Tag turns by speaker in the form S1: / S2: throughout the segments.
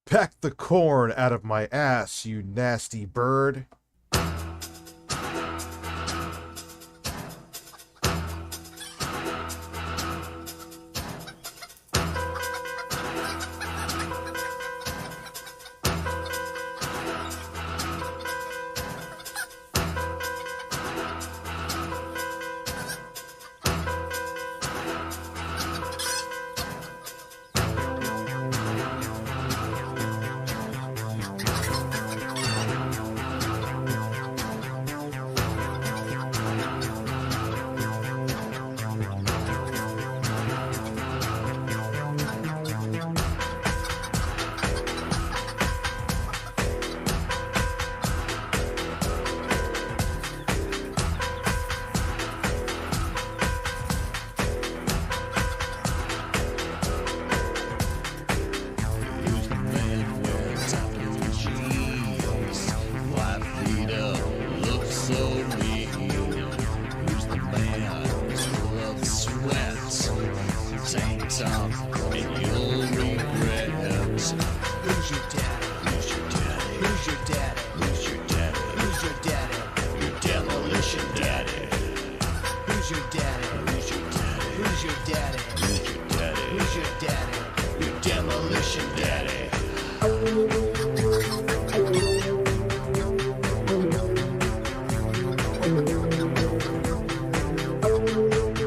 S1: Peck the corn out of my ass, you nasty bird.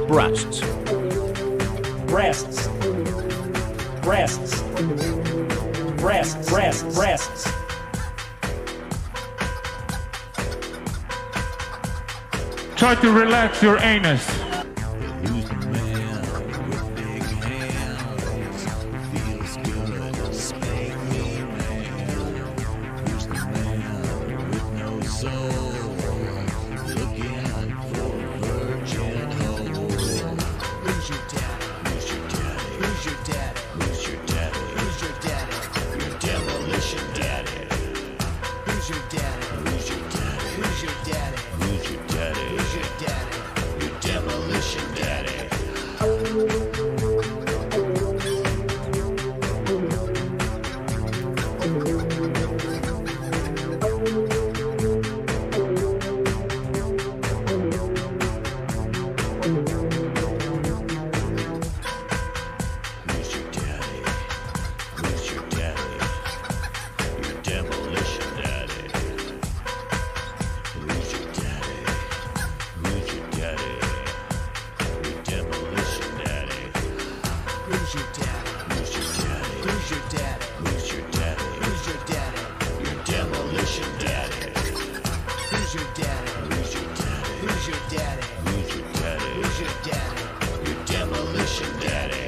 S2: Breasts.
S3: Breasts. Breasts. Breasts. Breasts. Breasts.
S4: Try to relax your anus.
S5: Who's the man with big hands? Feels good, spank me, man. Who's the man with no soul? Looking for a virgin hole. Who's your daddy? Who's your daddy? Who's your daddy? Who's your daddy? Who's your daddy? Your demolition daddy. Who's your daddy? Who's your daddy? Who's your daddy? Who's your daddy? Who's your daddy? Your demolition daddy. Who's your daddy? Who's your daddy? Your demolition daddy. Who's your daddy? Who's your daddy? Your demolition daddy. Who's your daddy? Who's your daddy? Who's your daddy? Who's your daddy? Who's your daddy? Your demolition daddy. Who's your daddy? Who's your daddy? Who's your daddy? Who's your daddy? Who's your daddy? Your demolition daddy.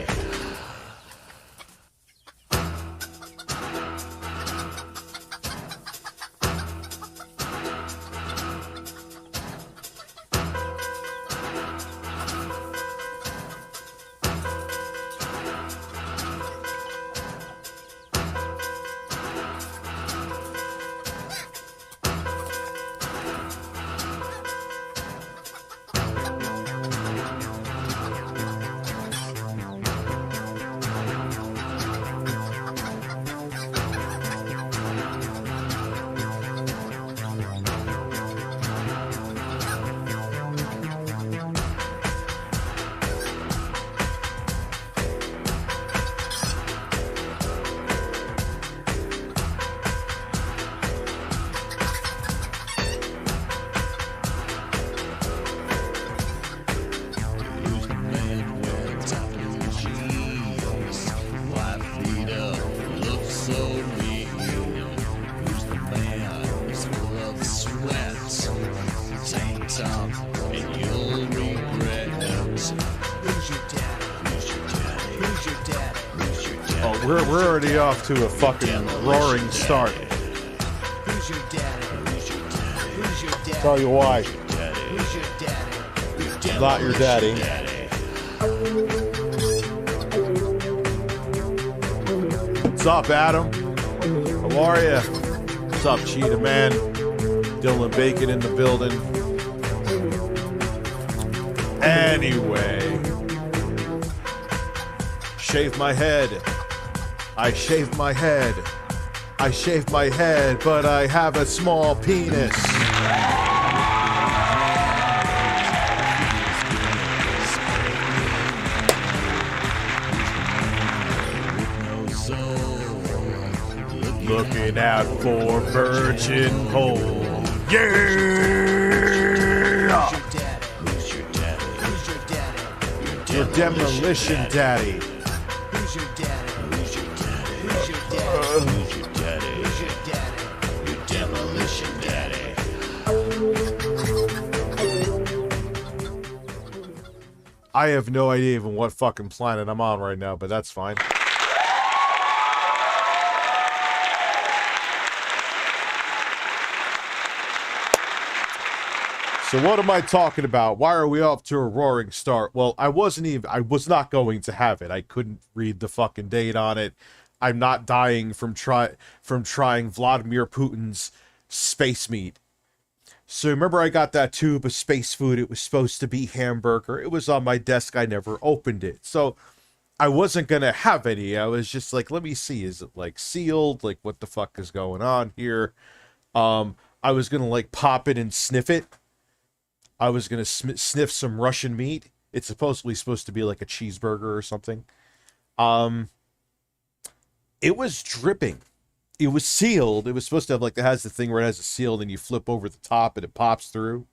S5: Who's the man wearing top blue jeans? White feet up, looks so mean. Who's the man who's full of sweat? Tank top, and you'll regret. Who's your daddy? Who's your daddy? Who's your daddy? Who's your daddy?
S1: Oh, we're already off to a fucking roaring start.
S5: Who's your daddy? Who's your daddy? Who's your daddy?
S1: Tell you why.
S5: Who's your daddy?
S1: Not your daddy. What's up, Adam? How are ya? What's up, Cheetah Man? Dylan Bacon in the building. Anyway, shave my head. I shaved my head. I shave my head, but I have a small penis. Looking out for virgin pole. Yeah!
S5: Who's your daddy? Who's your daddy?
S1: Your demolition daddy.
S5: Who's your daddy? Who's your daddy? Who's your daddy? Who's your daddy? Who's your daddy? Your demolition daddy.
S1: I have no idea even what fucking planet I'm on right now, but that's fine. So what am I talking about? Why are we off to a roaring start? Well, I was not going to have it. I couldn't read the fucking date on it. I'm not dying from trying Vladimir Putin's space meat. So remember I got that tube of space food. It was supposed to be hamburger. It was on my desk. I never opened it. So I wasn't going to have any. I was just like, let me see. Is it like sealed? Like what the fuck is going on here? I was going to like pop it and sniff it. I was going to sniff some Russian meat. It's supposedly supposed to be like a cheeseburger or something. It was dripping. It was sealed. It was supposed to have like, it has the thing where it has a seal and you flip over the top and it pops through.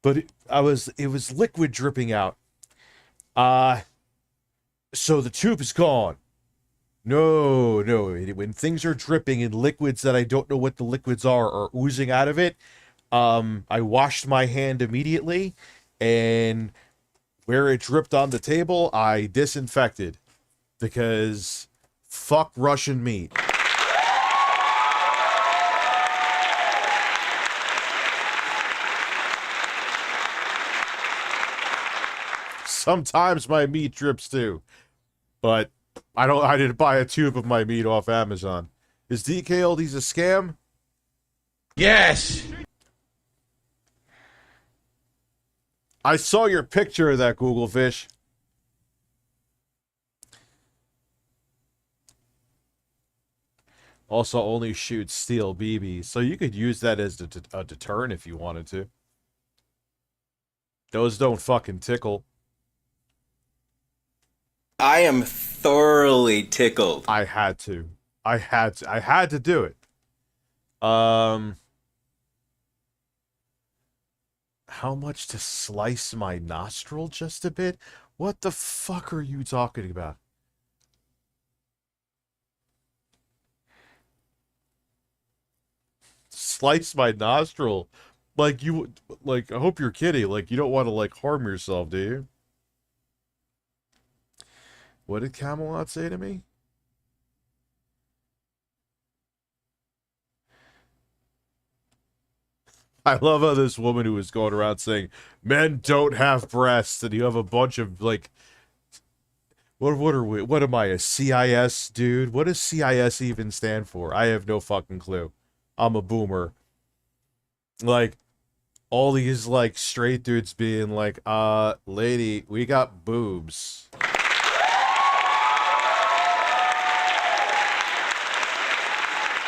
S1: But it was liquid dripping out. So the tube is gone. No. When things are dripping and liquids that I don't know what the liquids are oozing out of it, I washed my hand immediately, and where it dripped on the table, I disinfected, because fuck Russian meat. Sometimes my meat drips too, but I didn't buy a tube of my meat off Amazon. Is DK Oldies a scam?
S2: Yes!
S1: I saw your picture of that, Google Fish. Also only shoots steel BBs, so you could use that as a deterrent if you wanted to. Those don't fucking tickle.
S6: I am thoroughly tickled.
S1: I had to do it. How much to slice my nostril just a bit? What the fuck are you talking about? Slice my nostril? Like you, like, I hope you're kidding. Like, you don't want to, like, harm yourself, do you? What did Camelot say to me? I love how this woman who was going around saying, men don't have breasts, and you have a bunch of, like, what are we, what am I, a CIS dude? What does CIS even stand for? I have no fucking clue. I'm a boomer. Like, all these, like, straight dudes being like, lady, we got boobs.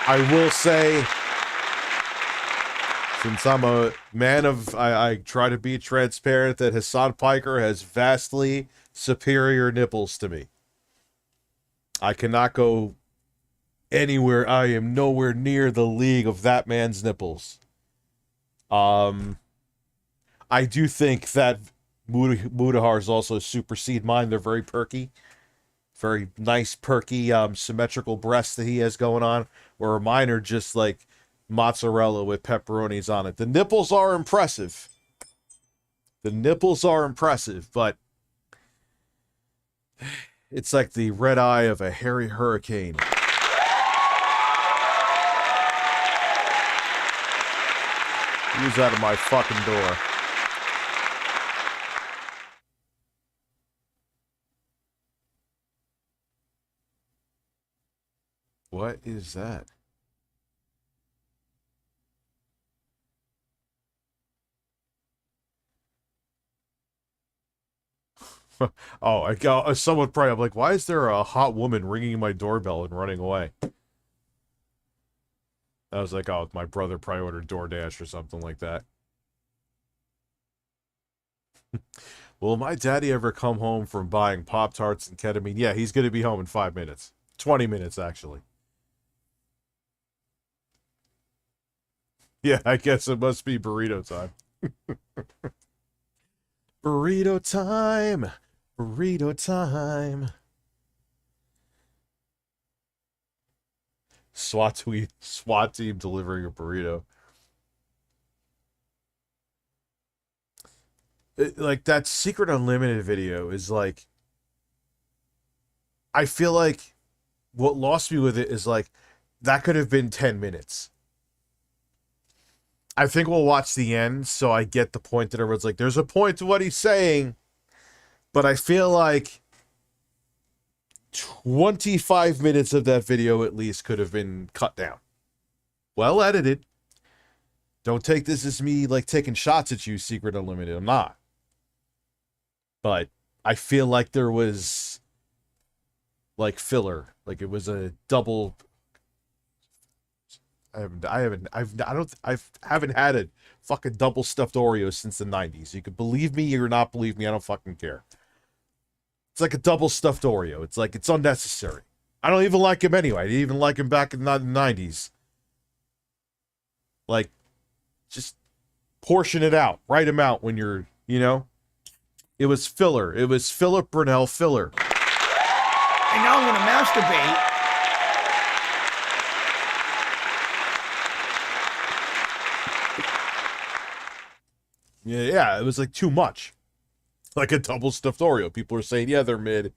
S1: I will say, since I'm a man of, I try to be transparent, that Hassan Piker has vastly superior nipples to me. I cannot go anywhere. I am nowhere near the league of that man's nipples. I do think that Mudahar's also supersede mine. They're very perky. Very nice, perky, symmetrical breasts that he has going on, where mine are just like mozzarella with pepperonis on it. The nipples are impressive. The nipples are impressive, but it's like the red eye of a hairy hurricane. Use out of my fucking door. What is that? Oh, someone probably, I'm like, why is there a hot woman ringing my doorbell and running away? I was like, oh, my brother probably ordered DoorDash or something like that. Will my daddy ever come home from buying Pop-Tarts and ketamine? Yeah, he's going to be home in 5 minutes. 20 minutes, actually. Yeah, I guess it must be burrito time. Burrito time. Burrito time. SWAT team delivering a burrito. Like, that Secret Unlimited video is like... I feel like what lost me with it is like, that could have been 10 minutes. I think we'll watch the end, so I get the point that everyone's like, there's a point to what he's saying. But I feel like 25 minutes of that video at least could have been cut down. Well edited. Don't take this as me, like, taking shots at you, Secret Unlimited. I'm not. But I feel like there was, like, filler. Like, it was a double... I haven't had a fucking double stuffed Oreo since the 90s. You could believe me or not believe me, I don't fucking care. It's like a double stuffed Oreo. It's like, it's unnecessary. I don't even like him anyway. I didn't even like him back in the 90s. Like, just portion it out. Write him out when you're, you know? It was filler. It was Philip Burnell filler.
S2: And now I'm gonna masturbate.
S1: Yeah, it was like too much. Like a double stuffed Oreo. People are saying, yeah, they're mid.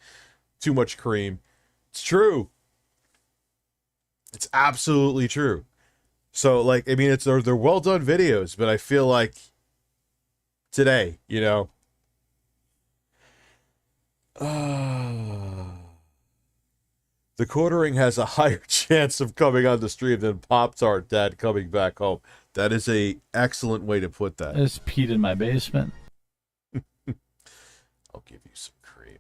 S1: Too much cream. It's true. It's absolutely true. So, like, I mean, they're well done videos, but I feel like today, you know. The quartering has a higher chance of coming on the stream than Pop-Tart Dad coming back home. That is a excellent way to put that.
S7: I just peed in my basement.
S1: I'll give you some cream.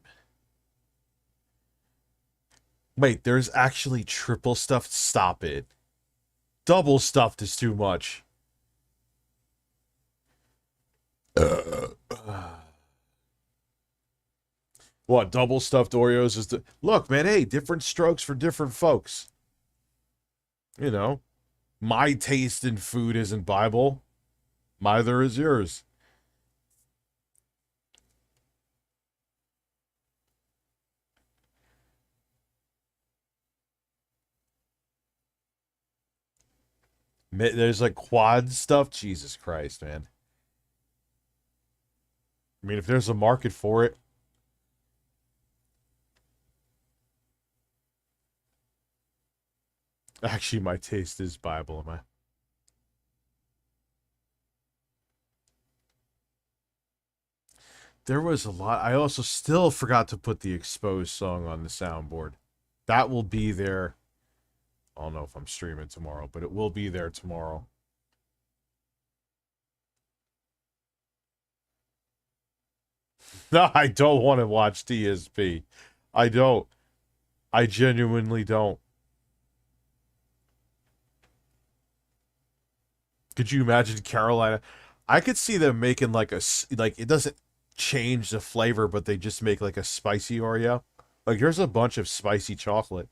S1: Wait, there's actually triple stuffed? Stop it. Double stuffed is too much. What, double stuffed Oreos is the... Look, man, hey, different strokes for different folks. You know, my taste in food isn't Bible. Neither is yours. There's like quad stuff. Jesus Christ, man. I mean, if there's a market for it. Actually, my taste is Bible, am I? There was a lot. I also still forgot to put the Exposed song on the soundboard. That will be there. I don't know if I'm streaming tomorrow, but it will be there tomorrow. No, I don't want to watch TSP. I don't. I genuinely don't. Could you imagine Carolina? I could see them making like a, like, it doesn't change the flavor, but they just make like a spicy Oreo. Like, there's a bunch of spicy chocolate.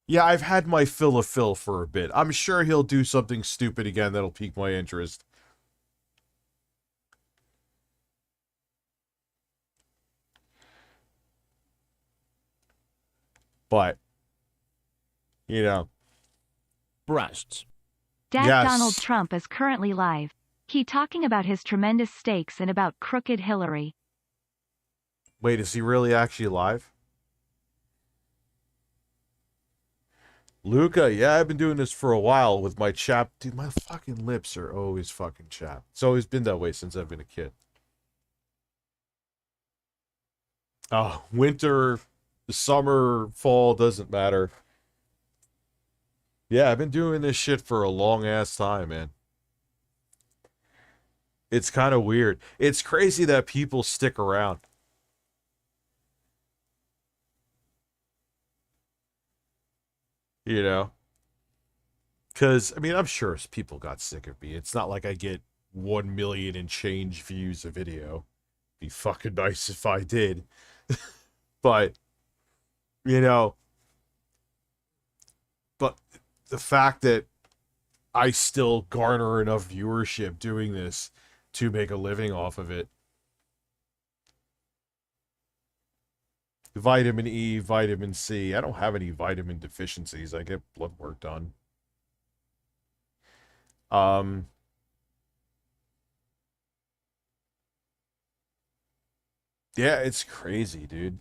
S1: Yeah, I've had my fill of Phil for a bit. I'm sure he'll do something stupid again that'll pique my interest. But, you know.
S8: Breasts.
S9: Dad
S1: Yes.
S9: Donald Trump is currently live. He talking about his tremendous stakes and about crooked Hillary.
S1: Wait, is he really actually live? Luca, yeah, I've been doing this for a while with my chap. Dude, my fucking lips are always fucking chapped. It's always been that way since I've been a kid. Oh, winter, summer, fall, doesn't matter. Yeah, I've been doing this shit for a long ass time, man. It's kind of weird. It's crazy that people stick around. You know? Because, I mean, I'm sure people got sick of me. It's not like I get 1 million and change views a video. Be fucking nice if I did. But, you know, but the fact that I still garner enough viewership doing this to make a living off of it. Vitamin E, vitamin C. I don't have any vitamin deficiencies. I get blood work done. Yeah, it's crazy, dude.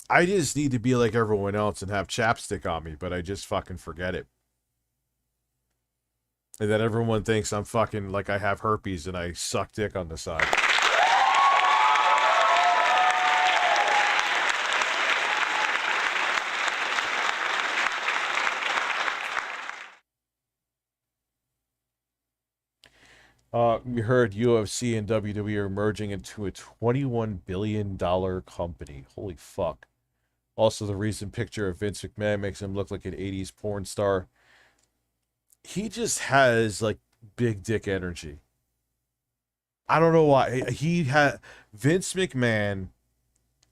S1: I just need to be like everyone else and have chapstick on me, but I just fucking forget it. And then everyone thinks I'm fucking like I have herpes and I suck dick on the side. We heard UFC and WWE are merging into a $21 billion company. Holy fuck. Also, the recent picture of Vince McMahon makes him look like an 80s porn star. He just has, like, big dick energy. I don't know why. He had... Vince McMahon...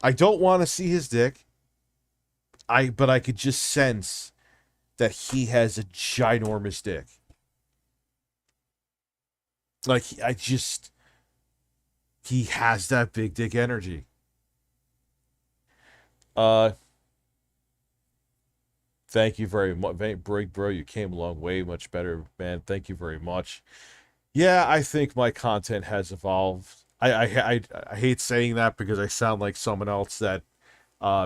S1: I don't want to see his dick. But I could just sense that he has a ginormous dick. Like, he has that big dick energy. Thank you very much. Brig Bro, you came along way much better, man. Thank you very much. Yeah, I think my content has evolved. I hate saying that because I sound like someone else that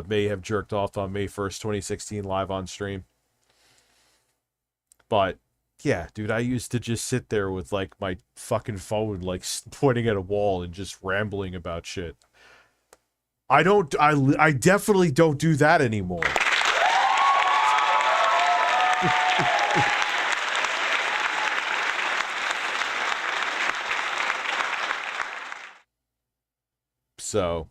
S1: may have jerked off on May 1st, 2016 live on stream. But yeah, dude, I used to just sit there with, like, my fucking phone, like, pointing at a wall and just rambling about shit. I definitely don't do that anymore. So,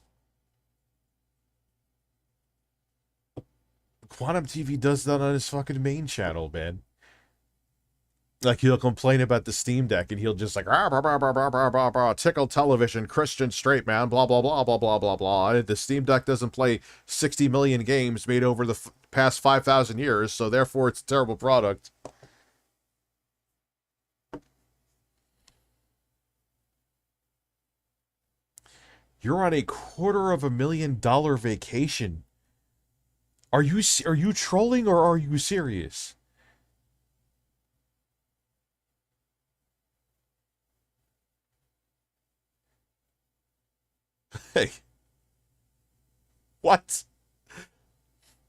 S1: Quantum TV does that on his fucking main channel, man. Like, he'll complain about the Steam Deck, and he'll just like, rah, rah, rah, rah, rah, rah, rah, rah, tickle television, Christian straight man, blah, blah, blah, blah, blah, blah, blah. And the Steam Deck doesn't play 60 million games made over the past 5,000 years, so therefore it's a terrible product. You're on a $250,000 vacation. Are you trolling or are you serious? Hey. What?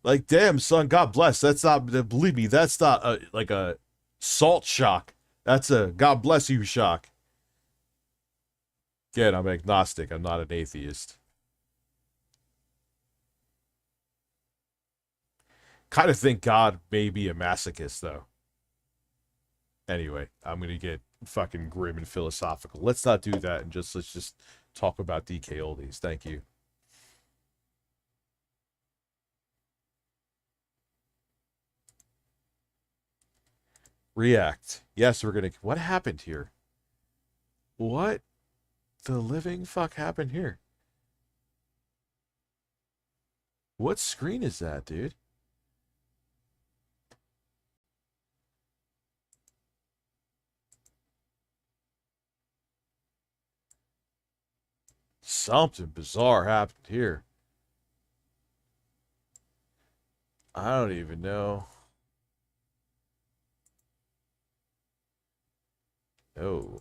S1: Like, damn, son, God bless. That's not, believe me, that's not like a salt shock. That's a God bless you shock. Again, I'm agnostic. I'm not an atheist. Kind of think God may be a masochist, though. Anyway, I'm going to get fucking grim and philosophical. Let's not do that and let's just talk about DK Oldies. Thank you. React. Yes, we're going to... What happened here? What the living fuck happened here? What screen is that, dude? Something bizarre happened here. I don't even know. Oh.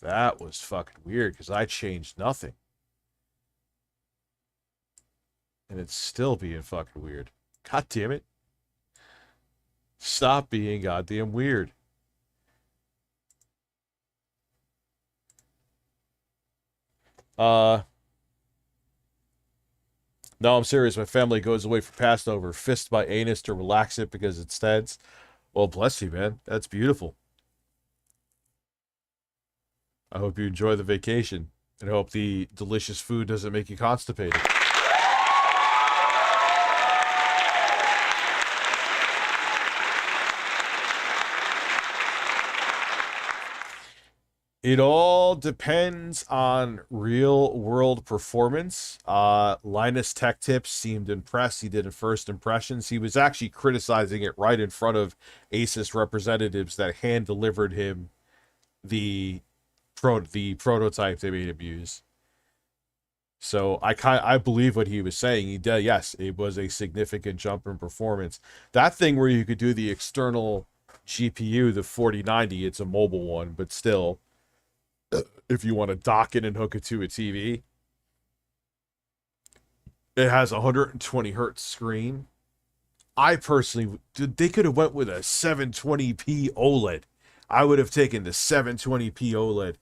S1: That was fucking weird because I changed nothing. And it's still being fucking weird. God damn it. Stop being goddamn weird. No, I'm serious. My family goes away for Passover. Fist my anus to relax it because it's tense. Well, bless you, man. That's beautiful. I hope you enjoy the vacation. And I hope the delicious food doesn't make you constipated. It all depends on real world performance. Linus Tech Tips seemed impressed. He did a first impressions. He was actually criticizing it right in front of Asus representatives that hand delivered him the prototype they made him use. So I believe what he was saying. He did, yes, it was a significant jump in performance. That thing where you could do the external GPU, the 4090, it's a mobile one, but still, if you want to dock it and hook it to a TV, it has a 120 hertz screen. I personally, they could have went with a 720p OLED. I would have taken the 720p OLED.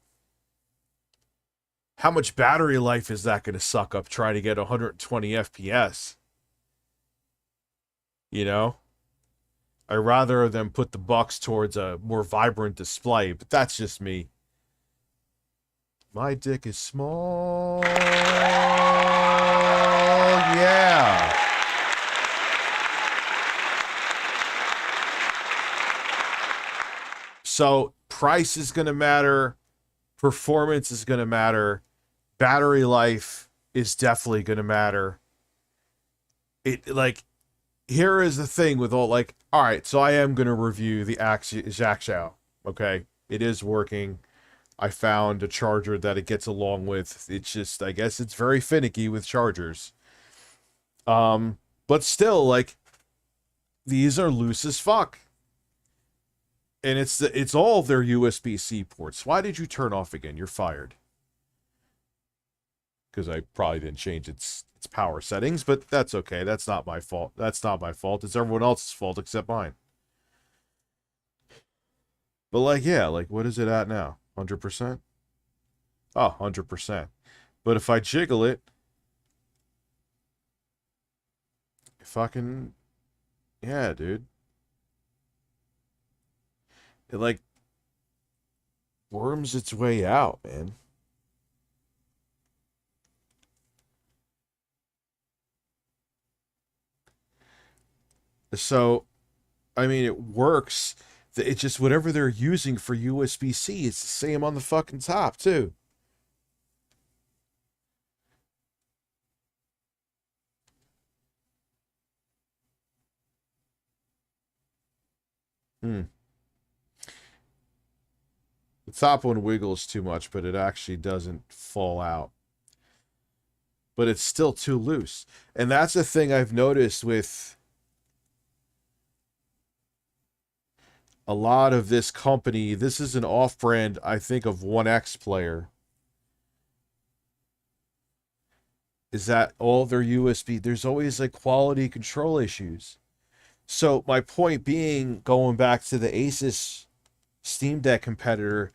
S1: How much battery life is that going to suck up trying to get 120 FPS? You know? I'd rather them put the bucks towards a more vibrant display, but that's just me. My dick is small. Yeah. So, price is going to matter. Performance is going to matter. Battery life is definitely going to matter. Here is the thing with all, all right, so I am going to review the Xiaoxiao, okay? It is working. I found a charger that it gets along with. It's just, I guess it's very finicky with chargers. But still, these are loose as fuck. And it's all their USB-C ports. Why did you turn off again? You're fired. Because I probably didn't change its power settings, but that's okay. That's not my fault. That's not my fault. It's everyone else's fault except mine. But yeah, what is it at now? 100%? Oh, 100%. But if I jiggle it, fucking, yeah, dude. It worms its way out, man. So, I mean, it works. It's just whatever they're using for USB-C, it's the same on the fucking top, too. The top one wiggles too much, but it actually doesn't fall out. But it's still too loose. And that's the thing I've noticed with a lot of this company. This is an off-brand, I think, of 1X player. Is that all their USB? There's always quality control issues. So my point being, going back to the Asus Steam Deck competitor,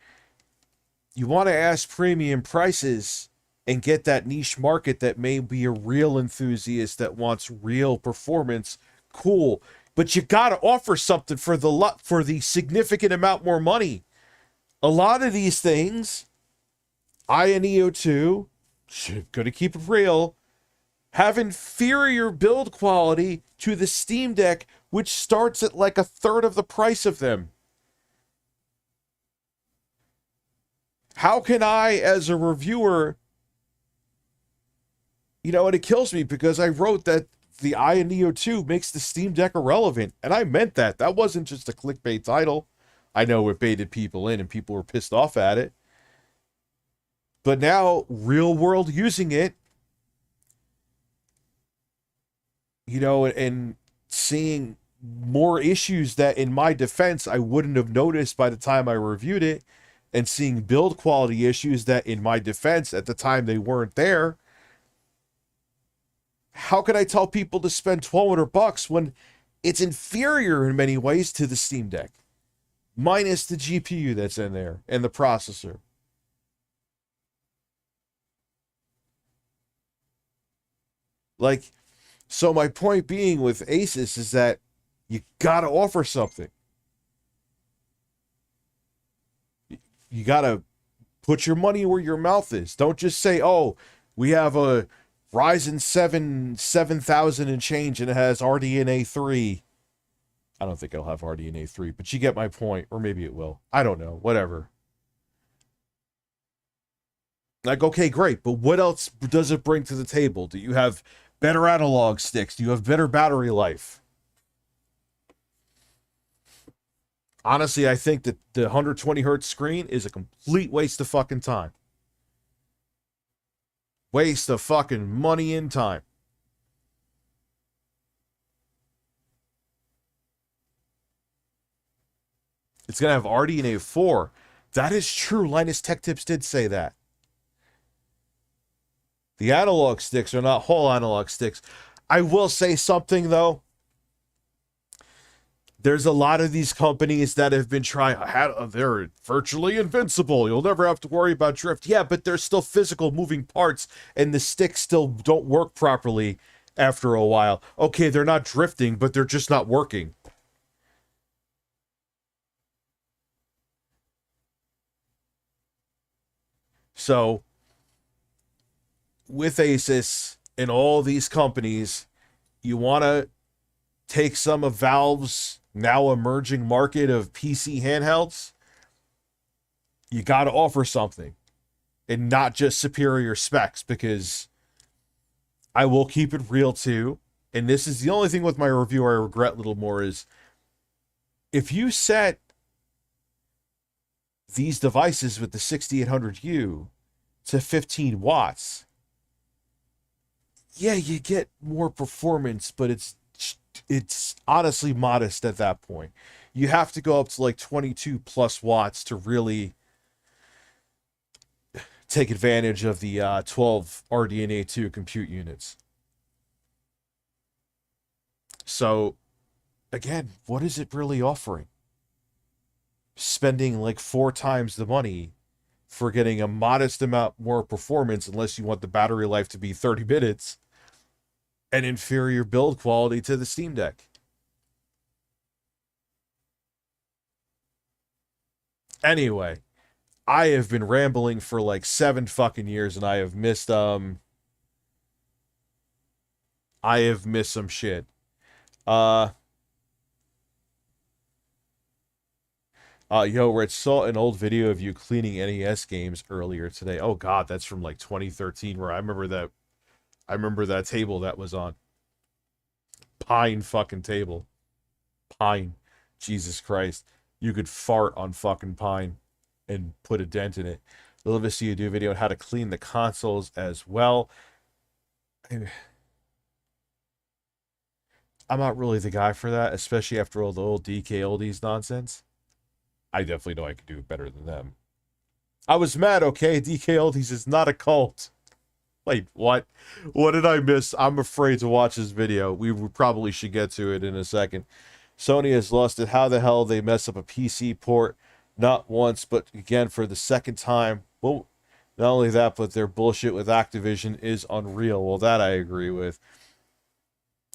S1: you want to ask premium prices and get that niche market that may be a real enthusiast that wants real performance. Cool. But you got to offer something for the significant amount more money. A lot of these things, Neo 2, gonna keep it real, have inferior build quality to the Steam Deck, which starts at a third of the price of them. How can I, as a reviewer, and it kills me because I wrote that the Neo 2 makes the Steam Deck irrelevant, and I meant that. That wasn't just a clickbait title. I know it baited people in and people were pissed off at it. But now, real world using it, and seeing more issues that, in my defense, I wouldn't have noticed by the time I reviewed it, and seeing build quality issues that, in my defense, at the time they weren't there. How could I tell people to spend $1,200 when it's inferior in many ways to the Steam Deck? Minus the GPU that's in there and the processor. So my point being with Asus is that you gotta offer something. You gotta Put your money where your mouth is. Don't just say, oh, we have a Ryzen 7 7000 and change and it has RDNA 3. I don't think it'll have RDNA 3, but you get my point. Or maybe it will. I don't know. Whatever. Like, okay, great. But what else does it bring to the table? Do you have better analog sticks? Do you have better battery life? Honestly, I think that the 120 hertz screen is a complete waste of fucking time. Waste of fucking money and time. It's going to have RDNA 4. That is true. Linus Tech Tips did say that. The analog sticks are not whole analog sticks. I will say something, though. There's a lot of these companies that have been trying, they're virtually invincible. You'll never have to worry about drift. Yeah, but there's still physical moving parts, and the sticks still don't work properly after a while. Okay, they're not drifting, but they're just not working. So, with Asus and all these companies, you want to take some of Valve's now emerging market of PC handhelds, you got to offer something and not just superior specs, because I will keep it real too. And this is the only thing with my review I regret a little more is if you set these devices with the 6800U to 15 watts, yeah, you get more performance, but it's honestly modest at that point. You have to go up to like 22 plus watts to really take advantage of the 12 RDNA 2 compute units. So, again, what is it really offering? Spending like 4 times the money for getting a modest amount more performance, unless you want the battery life to be 30 minutes, and inferior build quality to the Steam Deck. Anyway, I have been rambling for like 7 fucking years, and I have missed some shit. Yo, Rich, saw an old video of you cleaning NES games earlier today. Oh god, that's from like 2013, where I remember that table that was on. Pine fucking table. Pine. Jesus Christ. You could fart on fucking pine and put a dent in it. I'd love to see you do a video on how to clean the consoles as well. I'm not really the guy for that, especially after all the old DK Oldies nonsense. I definitely know I could do it better than them. I was mad, okay? DK Oldies is not a cult. Wait, what? What did I miss? I'm afraid to watch this video. We probably should get to it in a second. Sony has lost it. How the hell they mess up a PC port? Not once, but again for the second time. Well, not only that, but their bullshit with Activision is unreal. Well, that I agree with.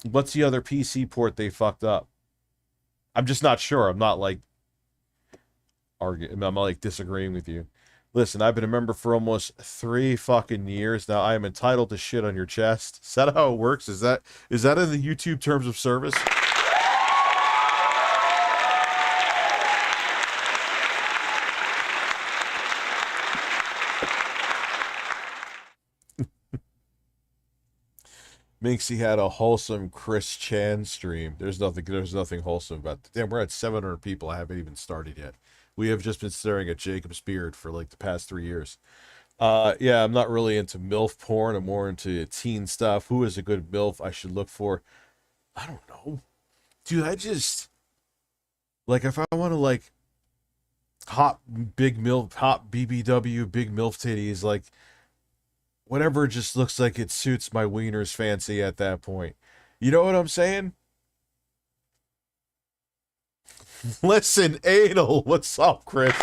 S1: What's the other PC port they fucked up? I'm just not sure. I'm not like arguing. I'm not like disagreeing with you. Listen, I've been a member for almost 3 fucking years now. I am entitled to shit on your chest. Is that how it works? Is that in the YouTube terms of service? Minxy had a wholesome Chris Chan stream. There's nothing wholesome about that. Damn, we're at 700 people. I haven't even started yet. We have just been staring at Jacob's beard for like the past 3 years. Yeah, I'm not really into MILF porn. I'm more into teen stuff. Who is a good MILF I should look for? I don't know. Dude, I just... Like, if I want to, like, hot big MILF, hot BBW, big MILF titties, like, whatever just looks like it suits my wiener's fancy at that point. You know what I'm saying? Listen, anal. What's up, Chris?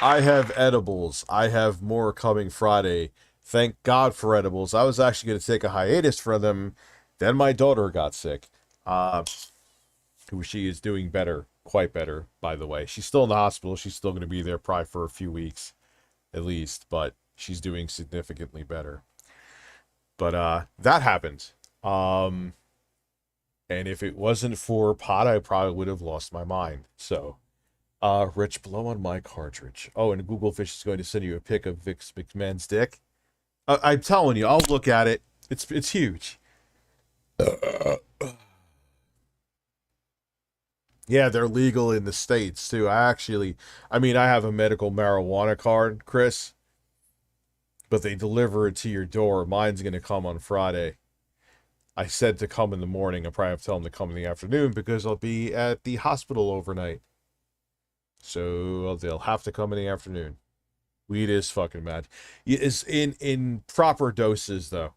S1: I have edibles. I have more coming Friday. Thank God for edibles. I was actually going to take a hiatus for them. Then my daughter got sick. who she is doing better, quite better, by the way. She's still in the hospital. She's still going to be there probably for a few weeks, at least, but she's doing significantly better. But that happened. And if it wasn't for Pot, I probably would have lost my mind. So, Rich, blow on my cartridge. Oh, and Google Fish is going to send you a pic of Vince McMahon's dick. I'm telling you, I'll look at it. It's huge. Yeah, they're legal in the States, too. I have a medical marijuana card, Chris. But they deliver it to your door. Mine's going to come on Friday. I said to come in the morning. I probably have to tell them to come in the afternoon because I'll be at the hospital overnight. So they'll have to come in the afternoon. Weed is fucking mad. It's in proper doses, though.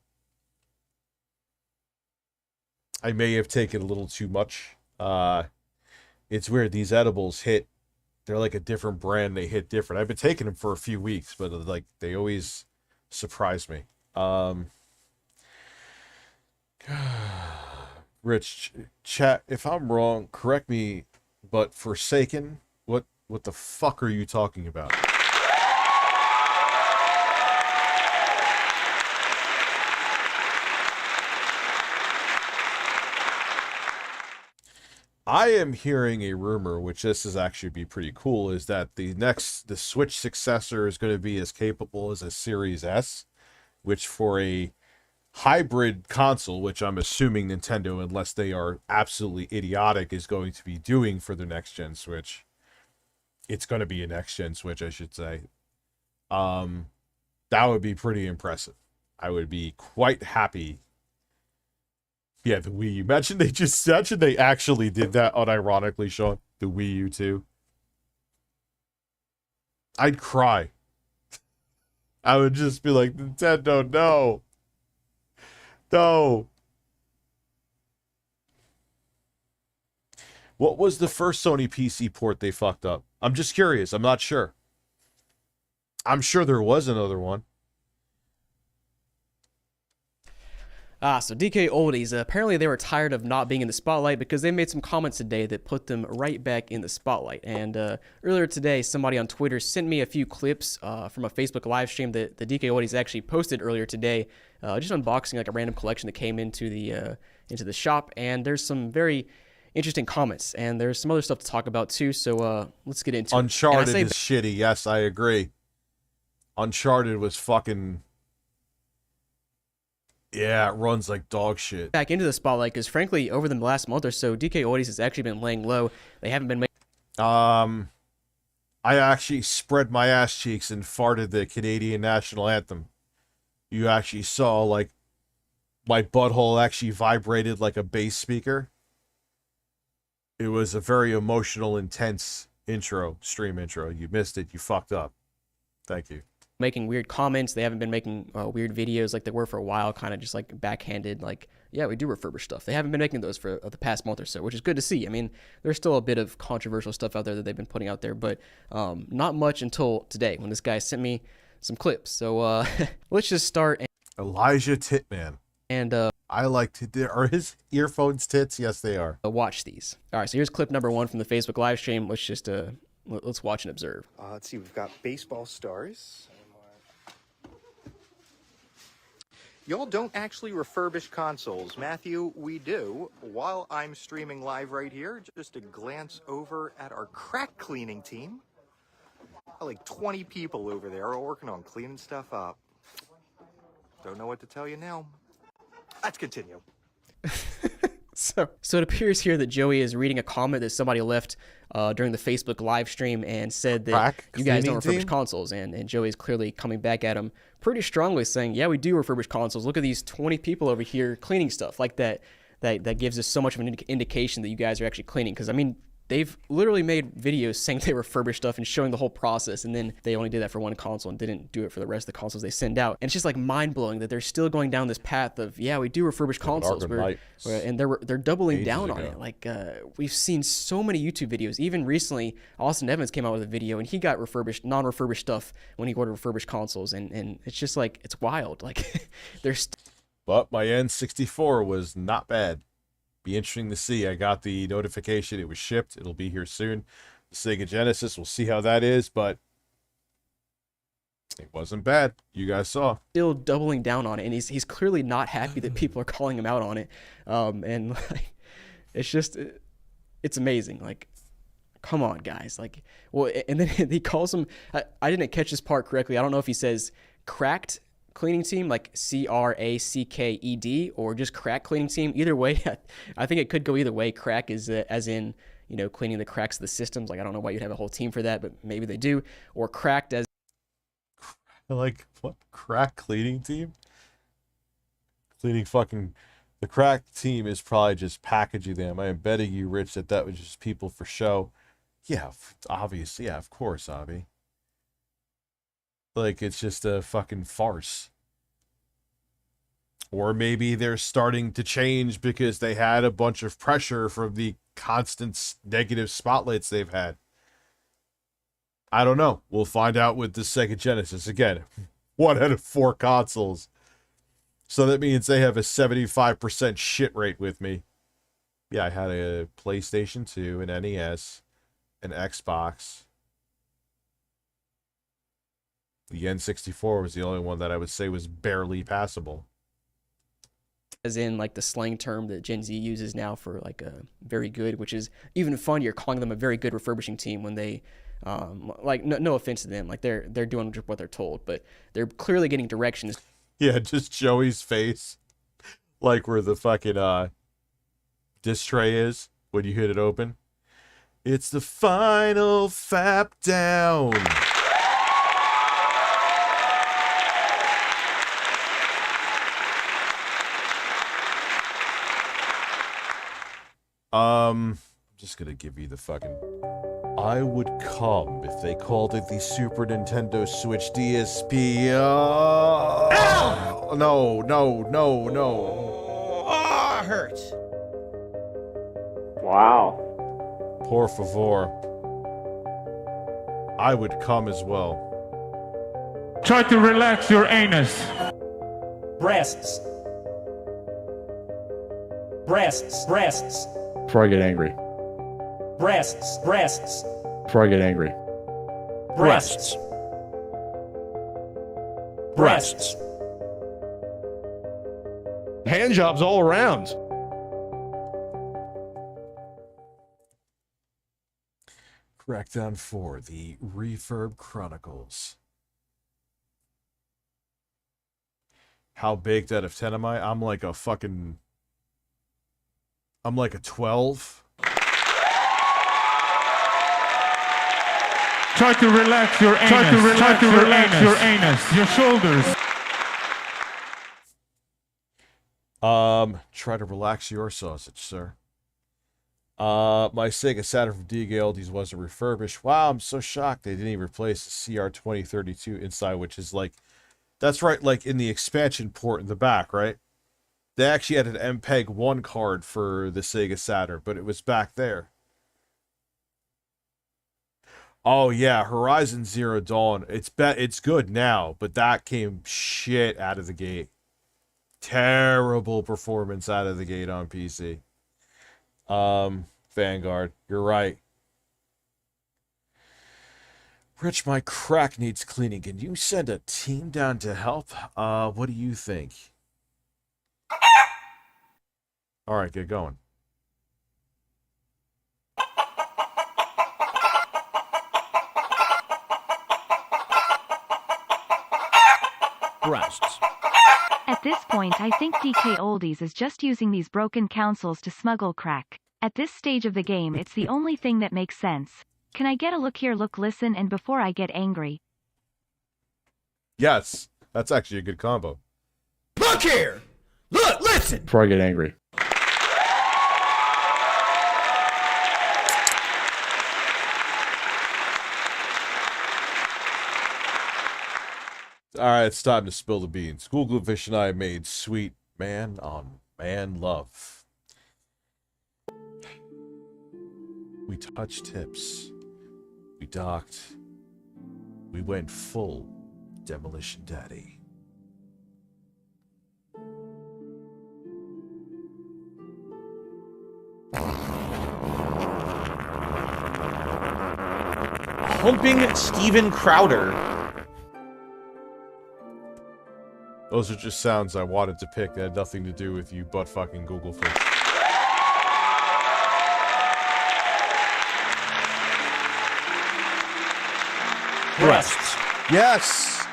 S1: I may have taken a little too much. It's weird. These edibles they're like a different brand. They hit different. I've been taking them for a few weeks, but like they always surprise me. Rich, chat, if I'm wrong, correct me, but Forsaken, what the fuck are you talking about? I am hearing a rumor, which this is actually be pretty cool, is that the Switch successor is going to be as capable as a Series S, which for a hybrid console, which I'm assuming Nintendo, unless they are absolutely idiotic, is going to be doing for the next-gen Switch. It's going to be a next-gen Switch, I should say. That would be pretty impressive. I would be quite happy. Yeah, the Wii U. Imagine they actually did that unironically, Sean. The Wii U too. I'd cry. I would just be like, Nintendo, no. No. What was the first Sony PC port they fucked up? I'm just curious. I'm not sure. I'm sure there was another one.
S7: So DK Oldies, apparently they were tired of not being in the spotlight because they made some comments today that put them right back in the spotlight. And earlier today, somebody on Twitter sent me a few clips from a Facebook live stream that the DK Oldies actually posted earlier today, just unboxing like a random collection that came into the shop. And there's some very interesting comments, and there's some other stuff to talk about too. So let's get into
S1: Uncharted
S7: it.
S1: is shitty. Yes, I agree. Uncharted was fucking... Yeah, it runs like dog shit.
S7: Back into the spotlight because, frankly, over the last month or so, DK Oldies has actually been laying low. They haven't been making...
S1: I actually spread my ass cheeks and farted the Canadian national anthem. You actually saw, like, my butthole actually vibrated like a bass speaker. It was a very emotional, intense stream intro. You missed it. You fucked up. Thank you.
S7: Making weird comments. They haven't been making weird videos like they were for a while, kind of just like backhanded, like, yeah, we do refurbish stuff. They haven't been making those for the past month or so, which is good to see. I mean, there's still a bit of controversial stuff out there that they've been putting out there, but not much until today when this guy sent me some clips. So let's just start.
S1: Elijah Titman.
S7: And
S1: I like to... Are his earphones tits? Yes, they are.
S7: Watch these. All right, so here's clip number 1 from the Facebook live stream. Let's just let's watch and observe.
S10: Let's see, we've got baseball stars. Y'all don't actually refurbish consoles. Matthew, we do. While I'm streaming live right here, just a glance over at our crack cleaning team. Like 20 people over there are working on cleaning stuff up. Don't know what to tell you now. Let's continue.
S7: So it appears here that Joey is reading a comment that somebody left during the Facebook live stream and said that you guys don't refurbish consoles. And Joey's clearly coming back at him pretty strongly saying, yeah, we do refurbish consoles. Look at these 20 people over here cleaning stuff like that. That gives us so much of an indication that you guys are actually cleaning. Because, I mean, they've literally made videos saying they refurbish stuff and showing the whole process, and then they only did that for one console and didn't do it for the rest of the consoles they send out. And it's just like mind-blowing that they're still going down this path of, yeah, we do refurbish consoles, and they're doubling down on it. Like, we've seen so many YouTube videos. Even recently, Austin Evans came out with a video, and he got non-refurbished stuff when he ordered refurbished consoles, and it's just like, it's wild. Like, there's...
S1: But my N64 was not bad. Be interesting to see. I got the notification. It was shipped. It'll be here soon. The Sega Genesis. We'll see how that is, but it wasn't bad. You guys saw.
S7: Still doubling down on it, and he's clearly not happy that people are calling him out on it. And like, it's just, it's amazing. Like, come on, guys. Like, well, and then he calls him. I didn't catch this part correctly. I don't know if he says cracked cleaning team, like CRACKED, or just crack cleaning team. Either way, I think it could go either way. Crack is as in, you know, cleaning the cracks of the systems. Like, I don't know why you'd have a whole team for that, but maybe they do. Or cracked as
S1: like, what? Crack cleaning team? Cleaning fucking... The crack team is probably just packaging them. I am betting you, Rich, that was just people for show. Yeah, obviously. Yeah, of course, Avi. Like, it's just a fucking farce. Or maybe they're starting to change because they had a bunch of pressure from the constant negative spotlights they've had. I don't know. We'll find out with the Sega Genesis. Again, 1 out of 4 consoles. So that means they have a 75% shit rate with me. Yeah, I had a PlayStation 2, an NES, an Xbox. The N64 was the only one that I would say was barely passable.
S7: As in, like, the slang term that Gen Z uses now for, like, a very good, which is even funnier, calling them a very good refurbishing team when they, like, no offense to them, like, they're doing what they're told, but they're clearly getting directions.
S1: Yeah, just Joey's face, like where the fucking disc tray is when you hit it open. It's the final fap down. I'm just gonna give you the fucking... I would come if they called it the Super Nintendo Switch DSP. No.
S2: Oh, it hurts.
S11: Wow.
S1: Por favor. I would come as well.
S4: Try to relax your anus.
S3: Breasts. Breasts. Breasts.
S11: Before I get angry.
S3: Breasts. Breasts.
S11: Before I get angry.
S3: Breasts. Breasts.
S11: Hand jobs all around.
S1: Crackdown 4, the Refurb Chronicles. How baked out of 10 am I? I'm like a 12.
S4: Try to relax your anus. Try to relax your anus. Your shoulders.
S1: Try to relax your sausage, sir. My Sega Saturn from DK Oldies wasn't refurbished. Wow, I'm so shocked they didn't even replace the CR2032 inside, which is like, that's right, like in the expansion port in the back, right? They actually had an MPEG-1 card for the Sega Saturn, but it was back there. Oh yeah, Horizon Zero Dawn. It's good now, but that came shit out of the gate. Terrible performance out of the gate on PC. Vanguard, you're right. Rich, my crack needs cleaning. Can you send a team down to help? What do you think? All right, get going.
S8: Breasts.
S9: At this point, I think DK Oldies is just using these broken consoles to smuggle crack. At this stage of the game, it's the only thing that makes sense. Can I get a look here, look, listen, and before I get angry?
S1: Yes, that's actually a good combo.
S2: Look here! Look, listen!
S11: Before I get angry.
S1: All right, it's time to spill the beans. Google Fish and I made sweet man on man love. We touched tips. We docked. We went full Demolition Daddy.
S2: humping Steven Crowder.
S1: Those are just sounds I wanted to pick that had nothing to do with you butt fucking Google fish.
S3: Breasts.
S1: Yes!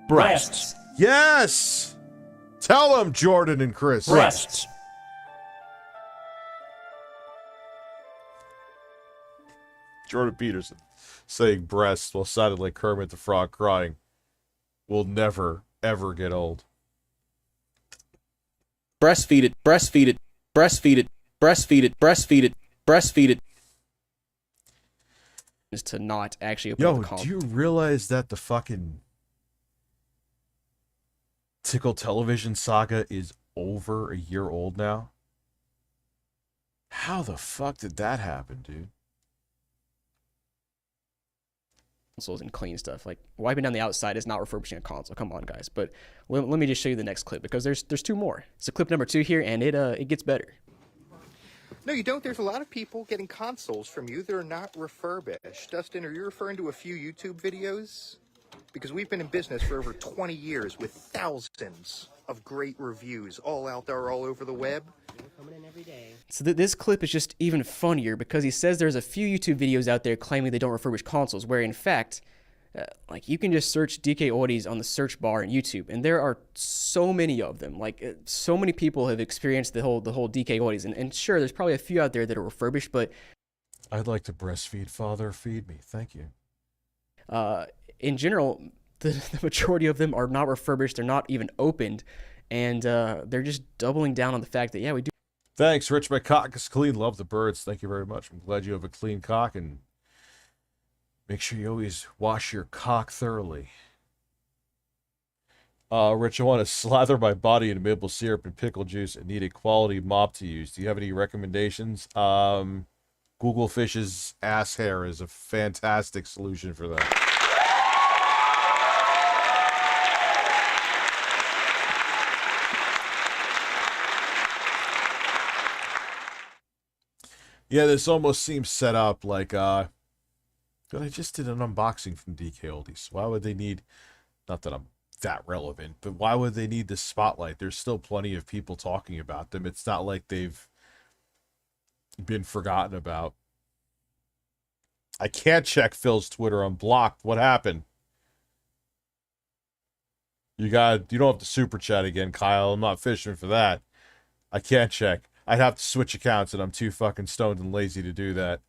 S3: Breasts.
S1: Yes! Tell them, Jordan and Chris.
S3: Breasts.
S1: Jordan Peterson saying breasts while sounding like Kermit the Frog crying will never, ever get old.
S7: Breastfeed it, breastfeed it, breastfeed it, breastfeed it, breastfeed it, breastfeed it. Is to not actually open the console.
S1: Do you realize that the fucking Tickle Television saga is over a year old now? How the fuck did that happen, dude?
S7: Consoles and clean stuff. Like, wiping down the outside is not refurbishing a console. Come on, guys. But let me just show you the next clip, because there's two more. So clip number 2 here, and it gets better.
S10: No, you don't. There's a lot of people getting consoles from you that are not refurbished. Dustin, are you referring to a few YouTube videos? Because we've been in business for over 20 years with thousands of great reviews all out there all over the web.
S7: So this clip is just even funnier because he says there's a few YouTube videos out there claiming they don't refurbish consoles, where in fact, like, you can just search DK Oldies on the search bar in YouTube, and there are so many of them. Like, so many people have experienced the whole DK Oldies, and sure, there's probably a few out there that are refurbished, but
S1: I'd like to breastfeed. Father, feed me. Thank you.
S7: In general, the majority of them are not refurbished. They're not even opened, and they're just doubling down on the fact that, yeah, we do.
S1: Thanks, Rich. My cock is clean. Love the birds. Thank you very much. I'm glad you have a clean cock, and make sure you always wash your cock thoroughly. Rich, I want to slather my body in maple syrup and pickle juice and need a quality mop to use. Do you have any recommendations? Google Fish's ass hair is a fantastic solution for that. Yeah, this almost seems set up like, but I just did an unboxing from DK Oldies. Why would they need, not that I'm that relevant, but why would they need this spotlight? There's still plenty of people talking about them. It's not like they've been forgotten about. I can't check Phil's Twitter. I'm blocked. What happened? You don't have to super chat again, Kyle. I'm not fishing for that. I can't check. I'd have to switch accounts, and I'm too fucking stoned and lazy to do that.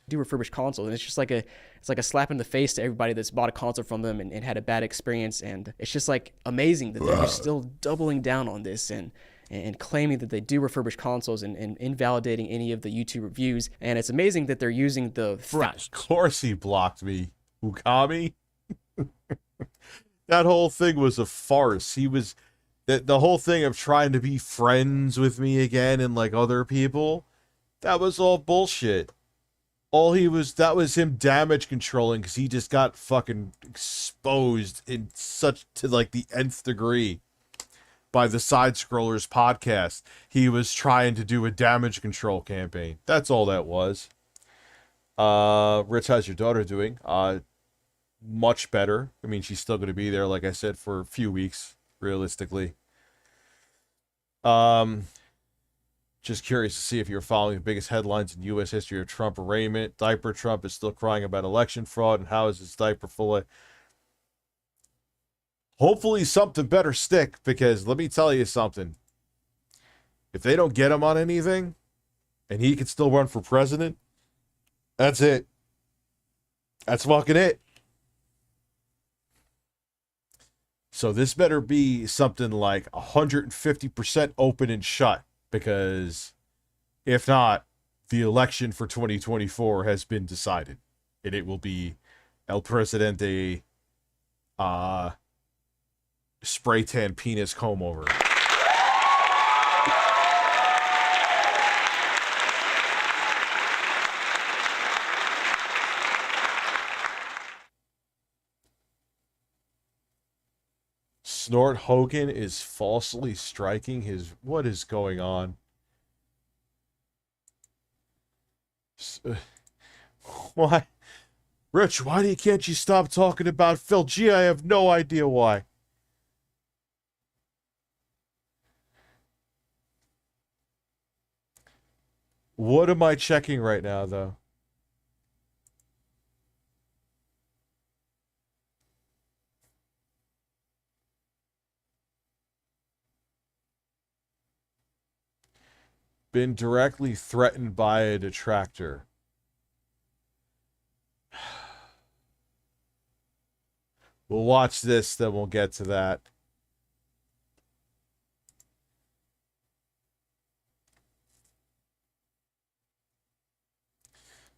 S7: Do refurbished consoles, and it's just like a slap in the face to everybody that's bought a console from them and had a bad experience, and it's just like amazing that they're still doubling down on this and claiming that they do refurbish consoles and invalidating any of the YouTube reviews. And it's amazing that they're using the
S1: Of course he blocked me, Ukami. That whole thing was a farce. He was the whole thing of trying to be friends with me again and like other people. That was all bullshit. That was him damage controlling because he just got fucking exposed to like the nth degree by the Side Scrollers podcast. He was trying to do a damage control campaign. That's all that was. Rich, how's your daughter doing? Much better. I mean, she's still going to be there, like I said, for a few weeks, realistically. Just curious to see if you're following the biggest headlines in U.S. history of Trump arraignment. Diaper Trump is still crying about election fraud, and how is his diaper full of... Hopefully something better stick, because let me tell you something. If they don't get him on anything, and he can still run for president, that's it. That's fucking it. So this better be something like 150% open and shut, because if not, the election for 2024 has been decided, and it will be El Presidente spray tan penis comb over. Snort Hogan is falsely striking his... What is going on? Why? Rich, can't you stop talking about Phil? Gee, I have no idea why. What am I checking right now, though? Been directly threatened by a detractor. We'll watch this, then we'll get to that.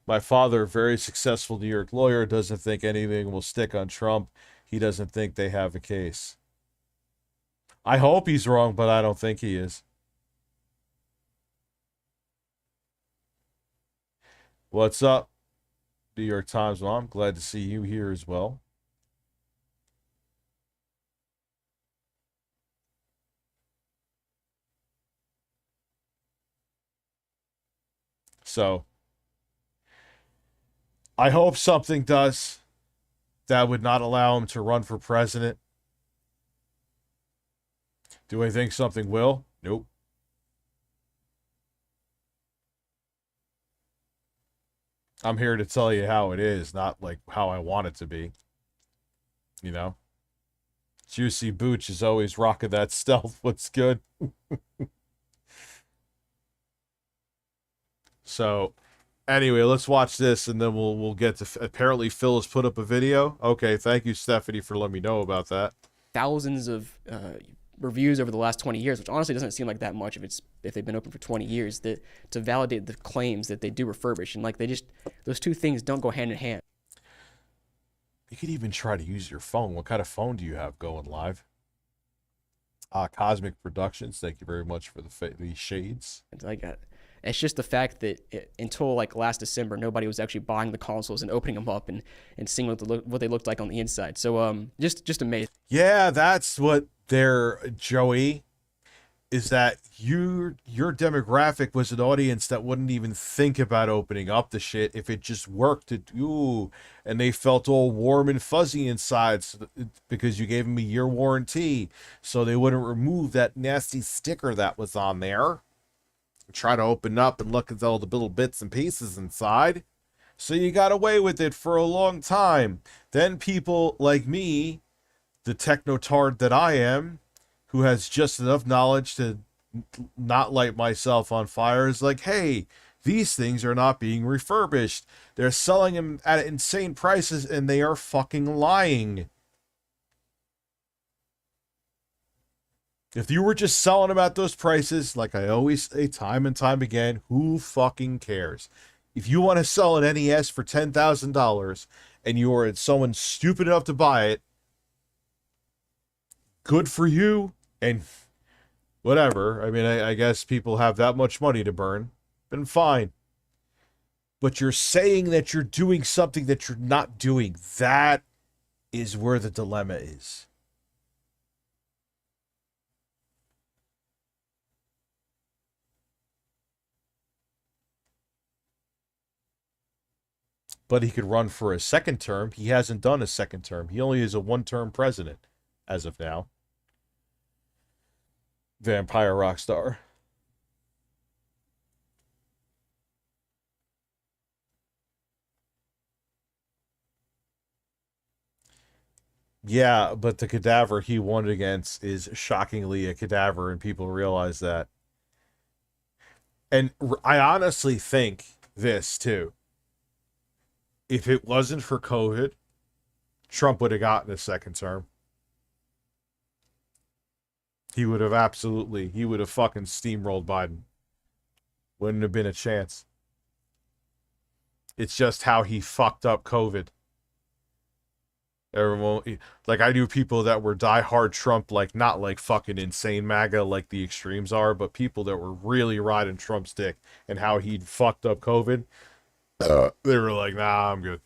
S1: My father, a very successful New York lawyer, doesn't think anything will stick on Trump. He doesn't think they have a case. I hope he's wrong, but I don't think he is. What's up, New York Times? Well, I'm glad to see you here as well. So, I hope something does that would not allow him to run for president. Do I think something will? Nope. I'm here to tell you how it is, not like how I want it to be. You know? Juicy Booch is always rocking that stealth. What's good? So, anyway, let's watch this and then we'll get to... Apparently, Phil has put up a video. Okay, thank you, Stephanie, for letting me know about that.
S7: Thousands of reviews over the last 20 years, which honestly doesn't seem like that much if they've been open for 20 years, that to validate the claims that they do refurbish. And like those two things don't go hand in hand.
S1: You could even try to use your phone. What kind of phone do you have going live? Cosmic Productions, thank you very much for the shades.
S7: It's just the fact that until like last December, nobody was actually buying the consoles and opening them up and seeing what they looked like on the inside. So just amazing.
S1: Yeah, that's what Joey, is that your demographic was an audience that wouldn't even think about opening up the shit if it just worked. And they felt all warm and fuzzy inside because you gave them a year warranty, so they wouldn't remove that nasty sticker that was on there. Try to open up and look at all the little bits and pieces inside. So you got away with it for a long time. Then people like me, the technotard that I am, who has just enough knowledge to not light myself on fire, is like, hey, these things are not being refurbished. They're selling them at insane prices and they are fucking lying. If you were just selling them at those prices, like I always say time and time again, who fucking cares? If you want to sell an NES for $10,000 and you are someone stupid enough to buy it, good for you, and whatever. I mean, I guess people have that much money to burn, then fine. But you're saying that you're doing something that you're not doing. That is where the dilemma is. But he could run for a second term. He hasn't done a second term. He only is a one-term president as of now. Vampire Rockstar. Yeah, but the cadaver he won against is shockingly a cadaver, and people realize that. And I honestly think this, too. If it wasn't for COVID, Trump would have gotten a second term. He would have fucking steamrolled Biden. Wouldn't have been a chance. It's just how he fucked up COVID. Everyone, like, I knew people that were diehard Trump, like, not like fucking insane MAGA like the extremes are, but people that were really riding Trump's dick and how he'd fucked up COVID. They were like, nah, I'm good.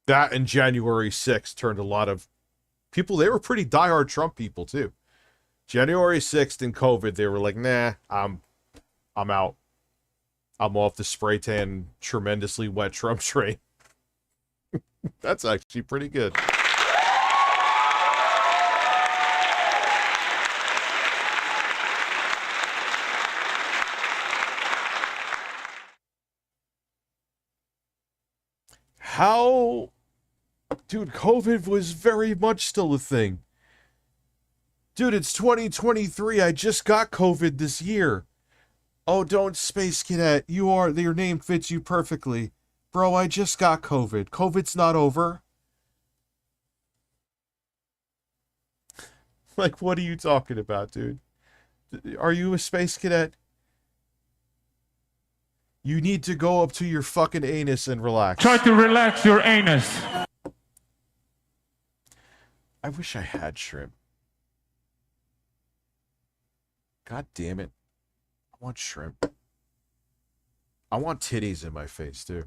S1: That and January 6th turned a lot of people, they were pretty diehard Trump people too. January 6th and COVID, they were like, nah, I'm out. I'm off the spray tan, tremendously wet Trump train. That's actually pretty good. How... Dude, COVID was very much still a thing. Dude, it's 2023. I just got COVID this year. Oh, don't, Space Cadet. Your name fits you perfectly. Bro, I just got COVID. COVID's not over. Like, what are you talking about, dude? Are you a Space Cadet? You need to go up to your fucking anus and relax.
S4: Try to relax your anus.
S1: I wish I had shrimp. God damn it. I want shrimp. I want titties in my face, too.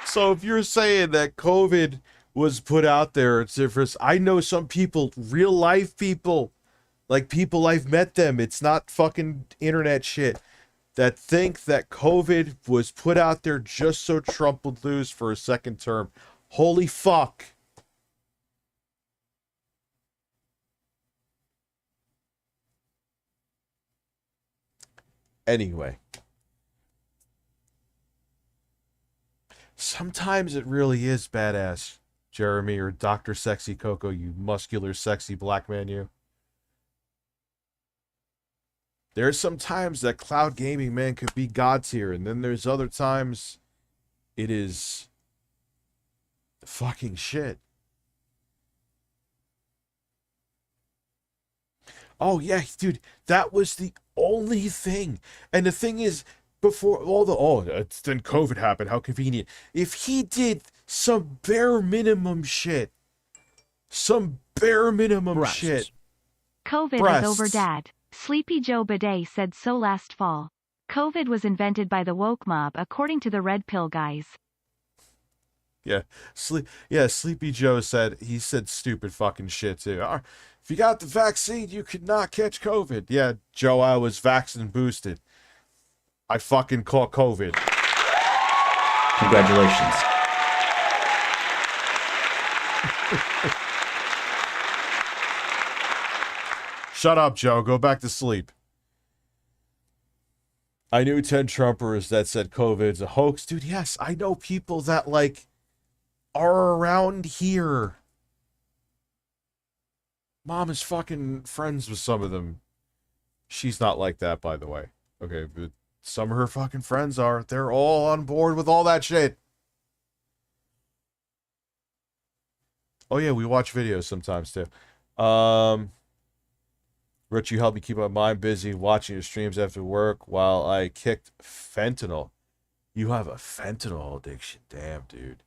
S1: So if you're saying that COVID was put out there, it's different. I know some people, real life people, like people I've met them. It's not fucking internet shit. That think that COVID was put out there just so Trump would lose for a second term. Holy fuck. Anyway. Sometimes it really is badass, Jeremy, or Dr. Sexy Coco, you muscular, sexy black man, you. There's some times that cloud gaming, man, could be God tier, and then there's other times it is fucking shit. Oh, yeah, dude, that was the only thing. And the thing is, before all the, then COVID happened, how convenient. If he did some bare minimum shit, shit.
S9: COVID is over, Dad. Sleepy Joe Bidet said so last fall. COVID was invented by the woke mob, according to the Red Pill guys.
S1: Yeah, Sleepy Joe said, he said stupid fucking shit too. If you got the vaccine, you could not catch COVID. Yeah, Joe, I was vaccinated and boosted. I fucking caught COVID.
S12: Congratulations.
S1: Shut up, Joe. Go back to sleep. I knew 10 Trumpers that said COVID's a hoax. Dude, yes, I know people that, like, are around here. Mom is fucking friends with some of them. She's not like that, by the way. Okay, but some of her fucking friends are. They're all on board with all that shit. Oh, yeah, we watch videos sometimes, too. Rich, you helped me keep my mind busy watching your streams after work while I kicked fentanyl. You have a fentanyl addiction. Damn, dude.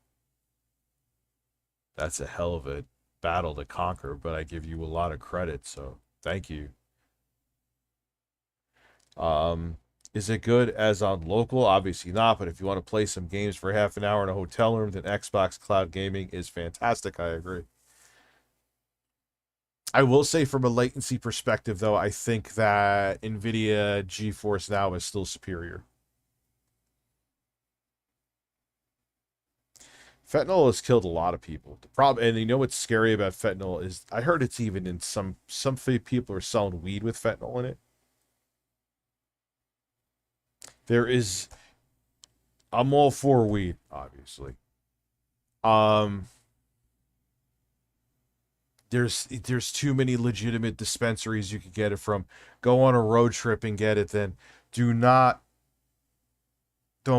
S1: That's a hell of a battle to conquer, but I give you a lot of credit, so thank you. Is it good as on local? Obviously not, but if you want to play some games for half an hour in a hotel room, then Xbox Cloud Gaming is fantastic. I agree. I will say from a latency perspective, though, I think that NVIDIA GeForce Now is still superior. Fentanyl has killed a lot of people. The problem, and you know what's scary about fentanyl is, I heard it's even in some people are selling weed with fentanyl in it. I'm all for weed, obviously. There's too many legitimate dispensaries you could get it from. Go on a road trip and get it then. Don't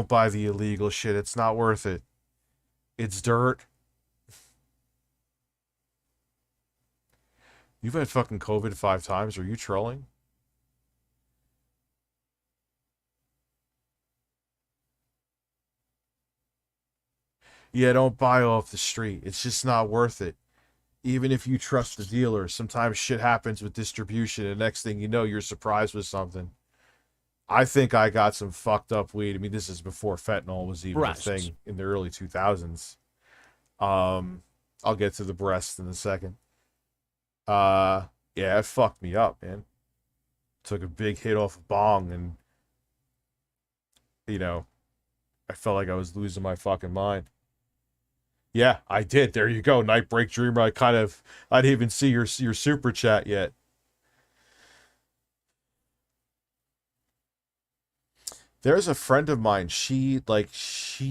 S1: buy the illegal shit. It's not worth it. It's dirt. You've had fucking COVID 5 times. Are you trolling? Yeah, don't buy off the street. It's just not worth it. Even if you trust the dealer, sometimes shit happens with distribution, and next thing you know, you're surprised with something. I think I got some fucked up weed. I mean, this is before fentanyl was even a thing in the early 2000s. I'll get to the breast in a second. Yeah, it fucked me up, man. Took a big hit off a bong and, you know, I felt like I was losing my fucking mind. Yeah, I did. There you go. Nightbreak Dreamer. I didn't even see your super chat yet. There's a friend of mine. She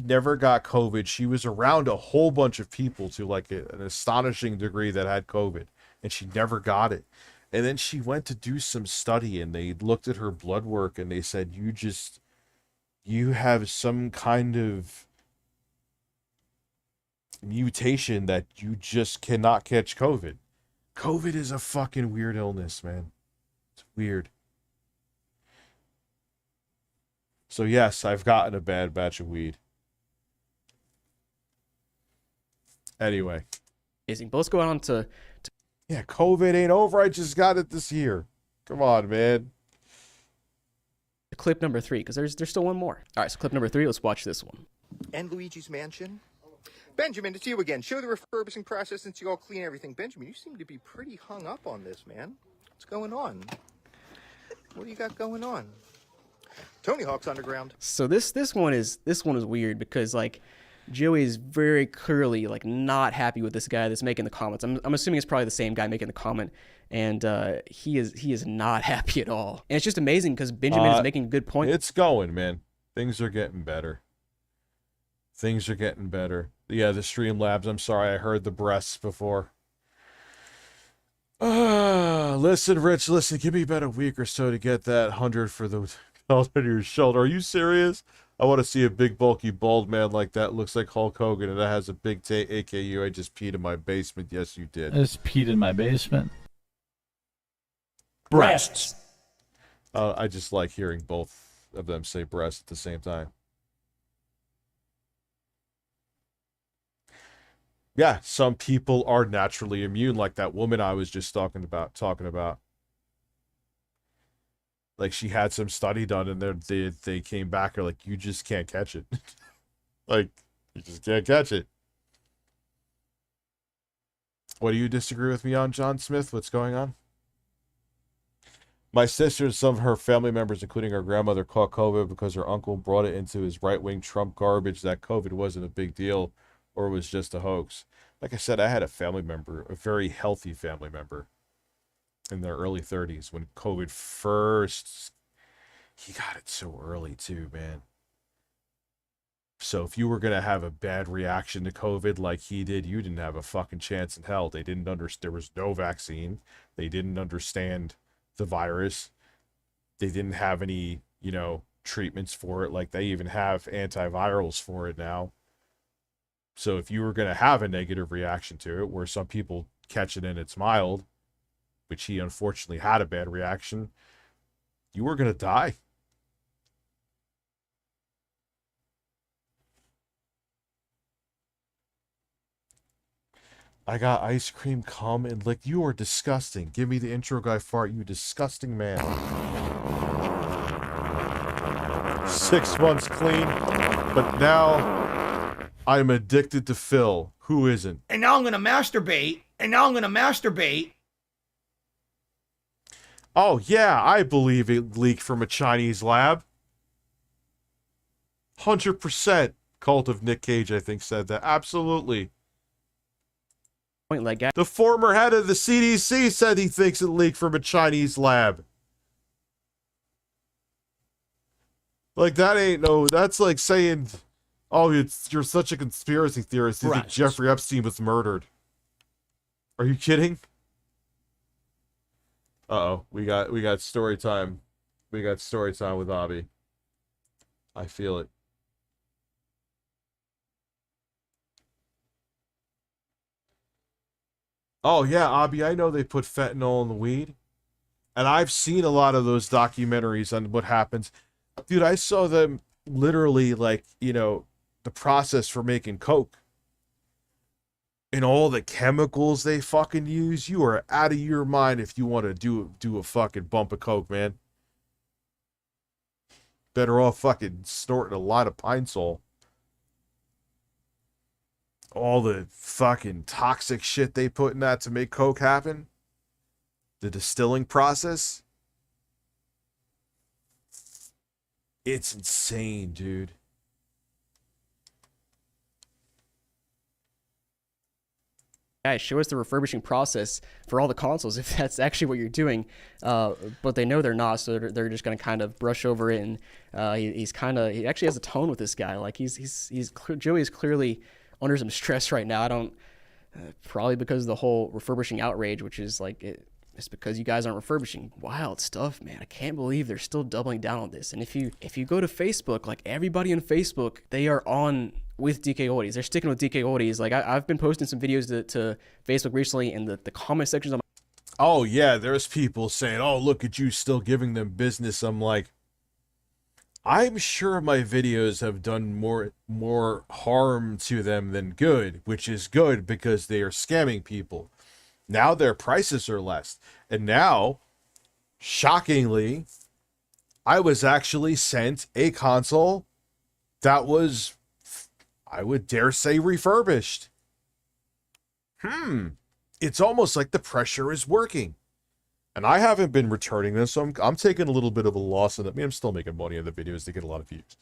S1: never got COVID. She was around a whole bunch of people to like an astonishing degree that had COVID, and she never got it. And then she went to do some study, and they looked at her blood work, and they said, you have some kind of mutation that you just cannot catch COVID. COVID is a fucking weird illness, man. It's weird. So yes, I've gotten a bad batch of weed. Anyway.
S7: Amazing. But let's go on to...
S1: Yeah, COVID ain't over. I just got it this year. Come on, man.
S7: Clip number 3, because there's still one more. All right, so clip number 3, let's watch this one.
S10: And Luigi's Mansion. Benjamin, it's you again. Show the refurbishing process since you all clean everything. Benjamin, you seem to be pretty hung up on this, man. What's going on? What do you got going on? Tony Hawk's Underground.
S7: So this one is weird because like Joey is very clearly like not happy with this guy that's making the comments. I'm assuming it's probably the same guy making the comment, and he is not happy at all. And it's just amazing because Benjamin is making a good point.
S1: It's going, man. Things are getting better. Things are getting better. Yeah, the StreamLabs. I'm sorry, I heard the breasts before. Listen, Rich, listen. Give me about a week or so to get that 100 for the belt on your shoulder. Are you serious? I want to see a big, bulky, bald man like that. Looks like Hulk Hogan, and that has a big AKU. I just peed in my basement. Yes, you did.
S3: I just peed in my basement.
S8: Breasts.
S1: I just like hearing both of them say breast at the same time. Yeah, some people are naturally immune, like that woman I was just talking about. Like, she had some study done, and they came back and like, you just can't catch it. Like, you just can't catch it. What do you disagree with me on, John Smith? What's going on? My sister and some of her family members, including her grandmother, caught COVID because her uncle brought it into his right-wing Trump garbage that COVID wasn't a big deal or was just a hoax. Like I said, I had a family member, a very healthy family member, in their early 30s when COVID first... He got it so early, too, man. So if you were going to have a bad reaction to COVID like he did, you didn't have a fucking chance in hell. They didn't understand. There was no vaccine. They didn't understand the virus. They didn't have any, treatments for it. Like, they even have antivirals for it now. So if you were going to have a negative reaction to it, where some people catch it and it's mild, which he unfortunately had a bad reaction, you were going to die. I got ice cream, cum, and lick. You are disgusting. Give me the intro guy fart, you disgusting man. 6 months clean, but now I'm addicted to Phil. Who isn't?
S2: And now I'm going to masturbate.
S1: Oh, yeah, I believe it leaked from a Chinese lab. 100%. Cult of Nick Cage, I think, said that. Absolutely. The former head of the CDC said he thinks it leaked from a Chinese lab. Like, that ain't no... That's like saying, oh, you're such a conspiracy theorist. You think Jeffrey Epstein was murdered. Are you kidding? Uh-oh. We got story time. We got story time with Abby. I feel it. Oh, yeah, Abby, I know they put fentanyl in the weed. And I've seen a lot of those documentaries on what happens. Dude, I saw them literally, like, the process for making coke. And all the chemicals they fucking use. You are out of your mind if you want to do a fucking bump of coke, man. Better off fucking snorting a lot of Pine Sol. all the fucking toxic shit they put in that to make Coke happen. The distilling process. It's insane, dude.
S7: Guys, show us the refurbishing process for all the consoles if that's actually what you're doing. But they know they're not, so they're just gonna kind of brush over it. And he actually has a tone with this guy. Like Joey is clearly under some stress right now. I don't probably because of the whole refurbishing outrage, which is like it's because you guys aren't refurbishing. Wild stuff, man. I can't believe they're still doubling down on this. And if you go to Facebook, like everybody on Facebook, they are on with DK Oldies. They're sticking with DK Oldies. Like I've been posting some videos to Facebook recently, and the comment sections on
S1: oh yeah, there's people saying, oh, look at you still giving them business. I'm like, I'm sure my videos have done more harm to them than good, which is good because they are scamming people. Now their prices are less. And now, shockingly, I was actually sent a console that was, I would dare say, refurbished. It's almost like the pressure is working. And I haven't been returning this, so I'm taking a little bit of a loss in it. I mean, I'm still making money on the videos to get a lot of views.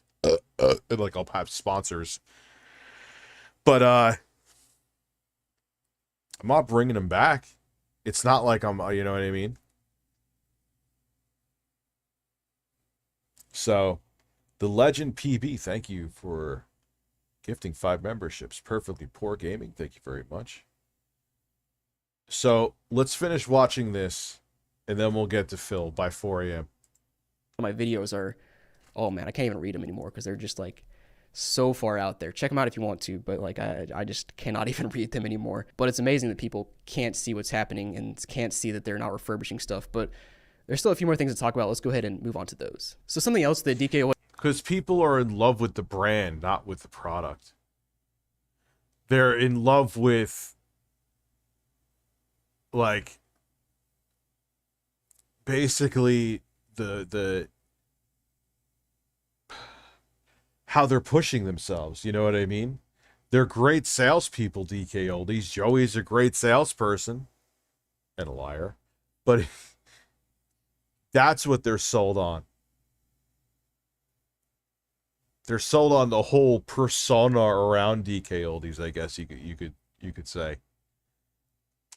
S1: And like, I'll have sponsors. But, I'm not bringing them back. It's not like I'm, you know what I mean? So, the Legend PB, thank you for gifting 5 memberships. Perfectly Poor Gaming, thank you very much. So, let's finish watching this, and then we'll get to Phil by 4 a.m.
S7: my videos are, oh man, I can't even read them anymore because they're just like so far out there. Check them out if you want to, but like I just cannot even read them anymore. But it's amazing that people can't see what's happening and can't see that they're not refurbishing stuff. But there's still a few more things to talk about. Let's go ahead and move on to those. So something else that DK...
S1: Because people are in love with the brand, not with the product. They're in love with, like, basically the how they're pushing themselves, you know what I mean? They're great salespeople, DK Oldies. Joey's a great salesperson and a liar, but that's what they're sold on. They're sold on the whole persona around DK Oldies, I guess you could say.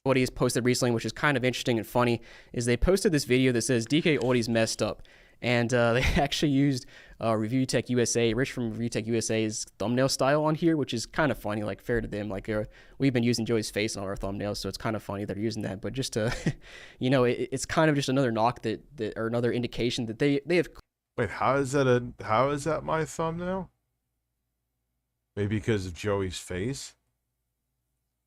S7: What he's posted recently, which is kind of interesting and funny, is they posted this video that says DK Oldies messed up. And they actually used ReviewTechUSA, Rich from ReviewTechUSA's thumbnail style on here, which is kind of funny, like fair to them. Like we've been using Joey's face on our thumbnails, so it's kind of funny they're using that. But just to, you know, it's kind of just another knock that or another indication that they have.
S1: Wait, how is that my thumbnail? Maybe because of Joey's face?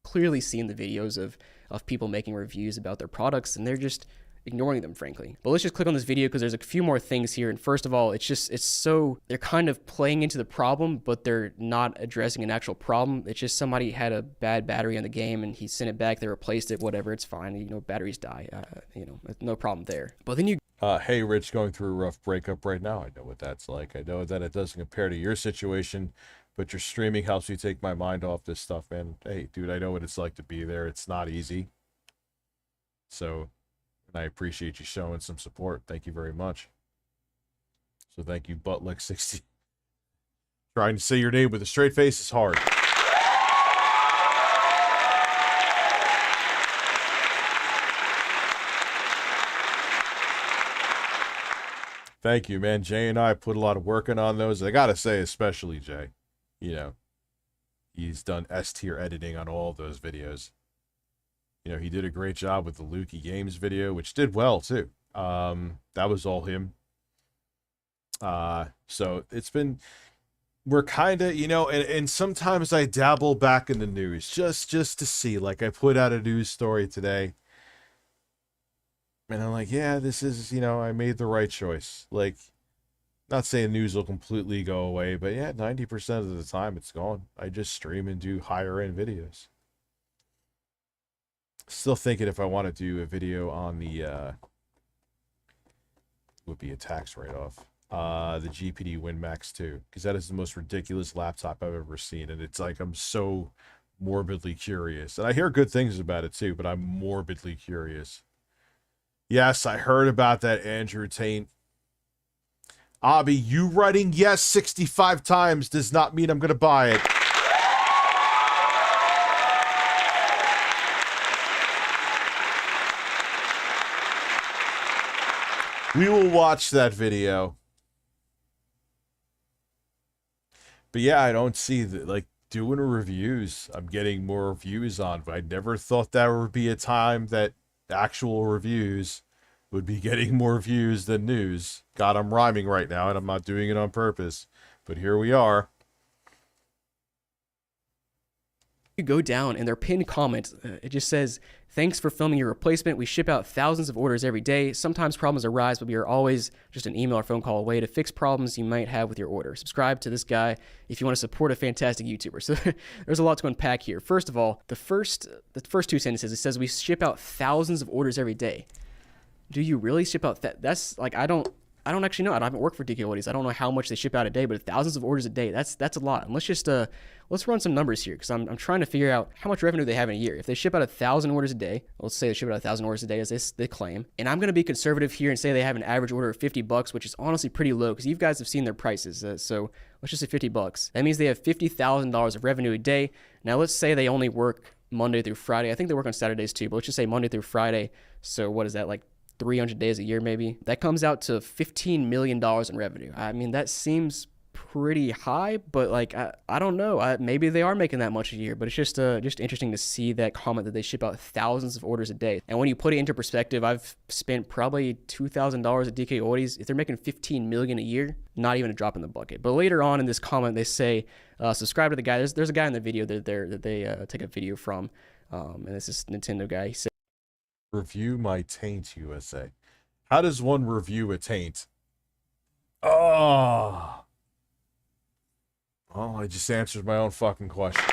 S7: Clearly seen the videos of people making reviews about their products, and they're just ignoring them, frankly. But let's just click on this video because there's a few more things here. And first of all, it's so, they're kind of playing into the problem, but they're not addressing an actual problem. It's just somebody had a bad battery on the game and he sent it back, they replaced it, whatever, it's fine. You know, batteries die, you know, no problem there. But then you...
S1: hey, Rich, going through a rough breakup right now. I know what that's like. I know that it doesn't compare to your situation, but your streaming helps me take my mind off this stuff, man. Hey, dude, I know what it's like to be there. It's not easy. So... and I appreciate you showing some support. Thank you very much. So thank you, Buttlick60. Trying to say your name with a straight face is hard. Thank you, man. Jay and I put a lot of work in on those. I gotta say, especially Jay. You know, he's done S-tier editing on all of those videos. You know, he did a great job with the Lukey Games video, which did well, too. That was all him. So it's been, we're kind of, you know, and sometimes I dabble back in the news just to see, like I put out a news story today. And I'm like, yeah, this is, you know, I made the right choice. Like, not saying news will completely go away, but yeah, 90% of the time it's gone. I just stream and do higher end videos. Still thinking if I want to do a video on the would be a tax write-off, the GPD WinMax 2, because that is the most ridiculous laptop I've ever seen, and it's like I'm so morbidly curious. And I hear good things about it too, but I'm morbidly curious. Yes, I heard about that, Andrew Taint. Abby, you writing yes 65 times does not mean I'm going to buy it. We will watch that video. But yeah, I don't see that, like, doing reviews. I'm getting more reviews on, but I never thought there would be a time that actual reviews would be getting more views than news. God, I'm rhyming right now, and I'm not doing it on purpose. But here we are.
S7: You go down, and their pinned comment, it just says, "Thanks for filming your replacement. We ship out thousands of orders every day. Sometimes problems arise, but we are always just an email or phone call away to fix problems you might have with your order. Subscribe to this guy if you want to support a fantastic YouTuber." So there's a lot to unpack here. First of all, the first two sentences, it says we ship out thousands of orders every day. Do you really ship out that's like, I don't actually know. I haven't worked for DK Oldies. I don't know how much they ship out a day, but thousands of orders a day, that's a lot. And let's run some numbers here, because I'm trying to figure out how much revenue they have in a year. If they ship out 1,000 orders a day, let's say they ship out 1,000 orders a day as they claim, and I'm going to be conservative here and say they have an average order of $50, which is honestly pretty low, because you guys have seen their prices. So let's just say $50. That means they have $50,000 of revenue a day. Now let's say they only work Monday through Friday. I think they work on Saturdays too, but let's just say Monday through Friday. So what is that, like 300 days a year maybe? That comes out to $15 million in revenue. I mean, that seems pretty high, but like, I don't know. Maybe they are making that much a year, but it's just interesting to see that comment that they ship out thousands of orders a day. And when you put it into perspective, I've spent probably $2,000 at DK Oldies. If they're making $15 million a year, not even a drop in the bucket. But later on in this comment, they say, subscribe to the guy. There's a guy in the video that they take a video from, and this is Nintendo guy. He said,
S1: "Review my taint, USA." How does one review a taint? Oh, I just answered my own fucking question.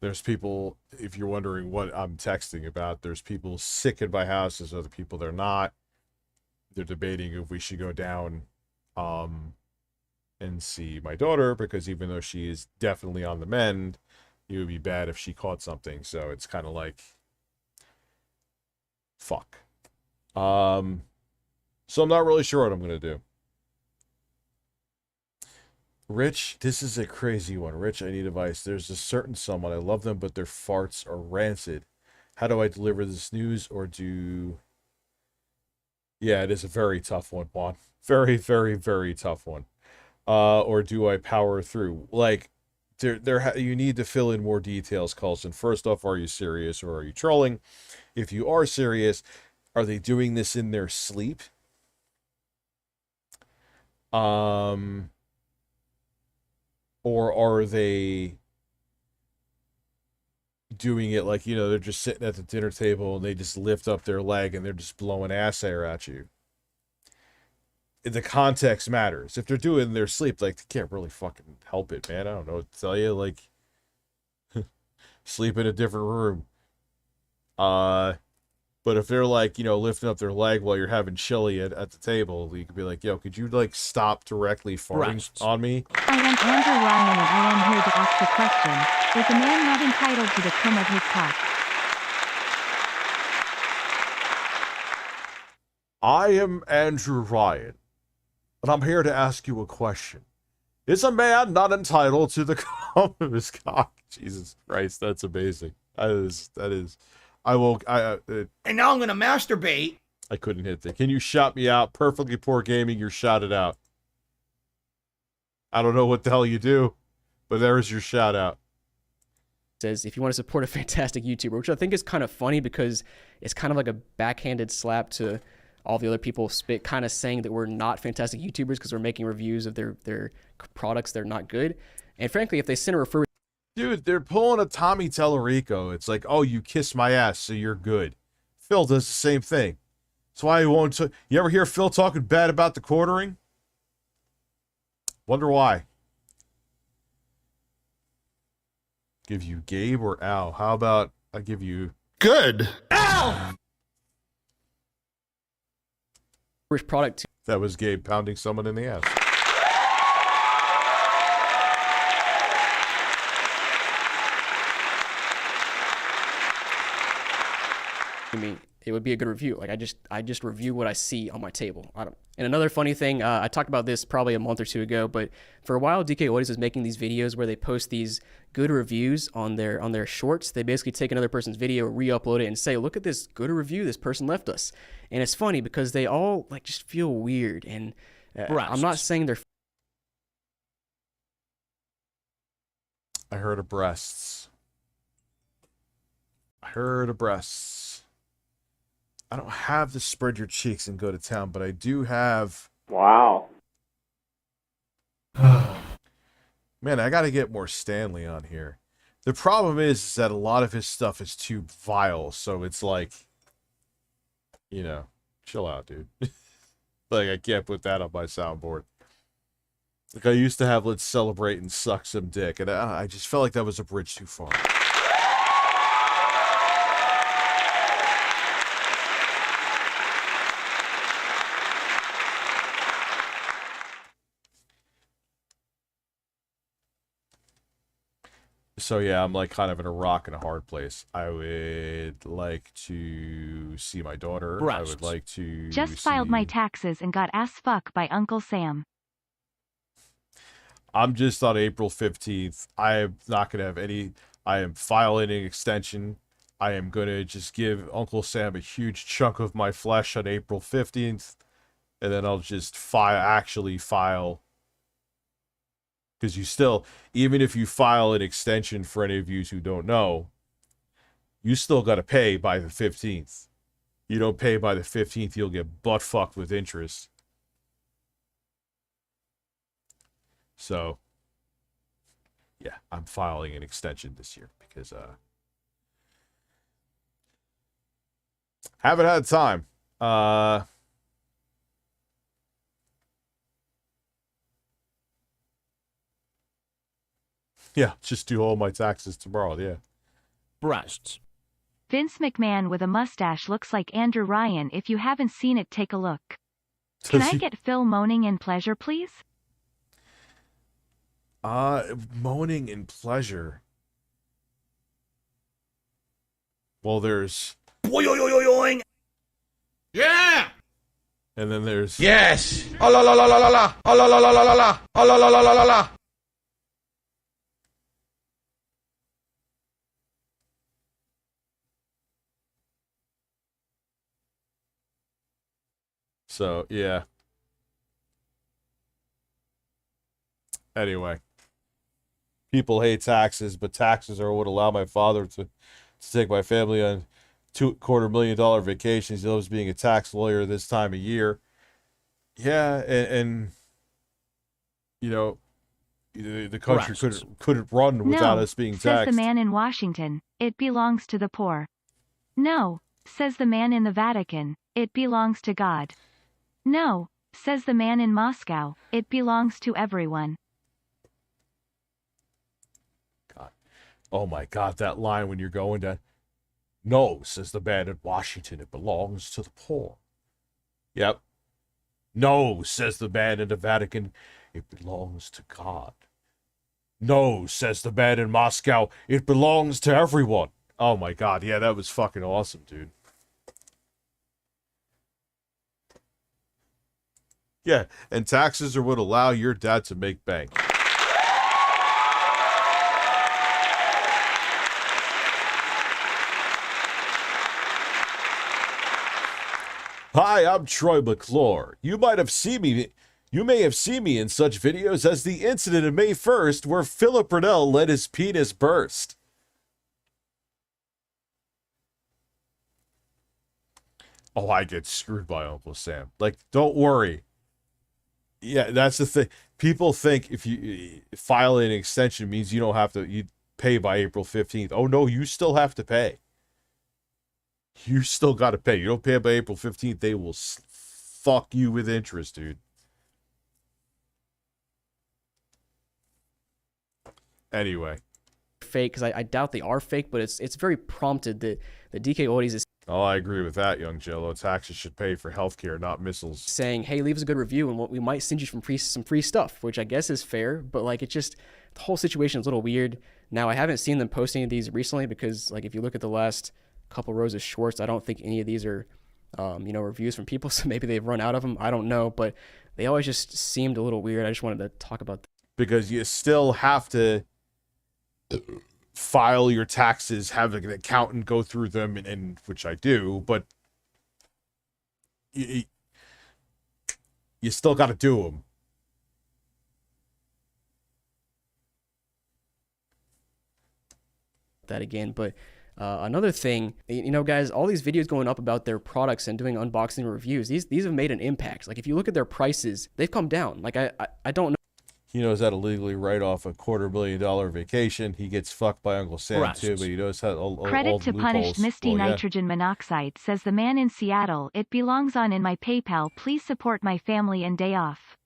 S1: There's people, if you're wondering what I'm texting about, there's people sick in my house. There's other people they're not. They're debating if we should go down and see my daughter, because even though she is definitely on the mend, it would be bad if she caught something. So it's kind of like, fuck. So I'm not really sure what I'm going to do. Rich, this is a crazy one. Rich, I need advice. There's a certain someone, I love them, but their farts are rancid. How do I deliver this news, or do... Yeah, it is a very tough one, Juan. Very, very, very tough one. Or do I power through? Like, you need to fill in more details, Carlson. First off, are you serious or are you trolling? If you are serious, are they doing this in their sleep? Or are they doing it like, you know, they're just sitting at the dinner table and they just lift up their leg and they're just blowing ass air at you? The context matters. If they're doing it in their sleep, like, they can't really fucking help it, man. I don't know what to tell you. Like, sleep in a different room. But if they're like, you know, lifting up their leg while you're having chili at the table, you could be like, yo, could you like stop directly farting on me?
S9: I am Andrew Ryan and I am here to ask the question, is a man not entitled to the cum of his cock?
S1: I am Andrew Ryan, and I'm here to ask you a question. Is a man not entitled to the cum of his cock? Jesus Christ, that's amazing. That is.
S2: And now I'm gonna masturbate.
S1: I couldn't hit that. Can you shout me out? Perfectly Poor Gaming, you're shouted out. I don't know what the hell you do, but there's your shout out.
S7: Says, if you want to support a fantastic YouTuber, which I think is kind of funny because it's kind of like a backhanded slap to all the other people kind of saying that we're not fantastic YouTubers because we're making reviews of their products that are not good. And frankly, if they send a refer...
S1: Dude, they're pulling a Tommy Tellerico. It's like, oh, you kiss my ass, so you're good. Phil does the same thing. That's why he won't... You ever hear Phil talking bad about the quartering? Wonder why. Give you Gabe or Al? How about I give you...
S11: Good.
S2: Ow!
S7: First product.
S1: That was Gabe pounding someone in the ass.
S7: I mean, it would be a good review. Like I just review what I see on my table. And another funny thing, I talked about this probably a month or two ago, but for a while, DK Oldies was making these videos where they post these good reviews on their shorts. They basically take another person's video, re-upload it, and say, "Look at this good review this person left us." And it's funny because they all like just feel weird. And I'm not saying they're.
S1: I heard of breasts. I heard of breasts. I don't have the spread your cheeks and go to town, but I do have...
S12: Wow.
S1: Man, I gotta get more Stanley on here. The problem is that a lot of his stuff is too vile, so it's like... You know, chill out, dude. Like, I can't put that on my soundboard. Like, I used to have Let's Celebrate and Suck Some Dick, and I just felt like that was a bridge too far. So yeah, I'm like kind of in a rock and a hard place. I would like to see my daughter.
S8: Breasts.
S1: I would like to
S9: Just filed my taxes and got ass fuck by Uncle Sam.
S1: I'm just on April 15th. I am not going to have any... I am filing an extension. I am going to just give Uncle Sam a huge chunk of my flesh on April 15th. And then I'll just actually file... Because you still, even if you file an extension for any of you who don't know, you still got to pay by the 15th. You don't pay by the 15th, you'll get butt fucked with interest. So, yeah, I'm filing an extension this year because, haven't had time. Yeah, just do all my taxes tomorrow, yeah.
S8: Breasts.
S9: Vince McMahon with a mustache looks like Andrew Ryan. If you haven't seen it, take a look. Can I get Phil moaning in pleasure, please?
S1: Moaning in pleasure. Well, there's...
S2: Boing! Yeah!
S1: And then there's...
S11: Yes! Oh la la la la la la! Oh la la la la la la! Oh la la la la la la!
S1: So, yeah. Anyway. People hate taxes, but taxes are what allow my father to take my family on $250,000 vacations. He loves being a tax lawyer this time of year. Yeah, and you know, the country couldn't run without us being taxed.
S9: Says the man in Washington, it belongs to the poor. No, says the man in the Vatican, it belongs to God. No, says the man in Moscow, it belongs to everyone.
S1: God. Oh my God, that line when you're going down. No, says the man in Washington, it belongs to the poor. Yep. No, says the man in the Vatican, it belongs to God. No, says the man in Moscow, it belongs to everyone. Oh my God, yeah, that was fucking awesome, dude. Yeah, and taxes are what allow your dad to make bank. Hi, I'm Troy McClure. You may have seen me in such videos as the incident of May 1st where Philip Brunel let his penis burst. Oh, I get screwed by Uncle Sam. Like, don't worry. Yeah, that's the thing. People think if you file an extension means you don't have to, you pay by April 15th. Oh, no, you still have to pay. You still got to pay. You don't pay by April 15th, they will fuck you with interest, dude. Anyway.
S7: Fake, because I doubt they are fake, but it's very prompted that the DK Oldies is
S1: Oh, I agree with that, young Jello. Taxes should pay for healthcare, not missiles.
S7: saying, hey, leave us a good review and we might send you some free stuff, which I guess is fair, but like it's just the whole situation is a little weird. Now I haven't seen them post any of these recently because like if you look at the last couple rows of shorts, I don't think any of these are reviews from people, so maybe they've run out of them. I don't know, but they always just seemed a little weird. I just wanted to talk about that.
S1: Because you still have to file your taxes, have an accountant go through them, and which I do, but you still got to do them.
S7: That again, but another thing, guys, all these videos going up about their products and doing unboxing reviews, these have made an impact. Like if you look at their prices, they've come down. Like I don't know.
S1: He knows how to legally write off a $250,000 vacation. He gets fucked by Uncle Sam too, but he knows how all
S9: Credit to
S1: the
S9: punished
S1: loopholes.
S9: Misty Nitrogen Monoxide, says the man in Seattle. It belongs on in my PayPal. Please support my family and day off.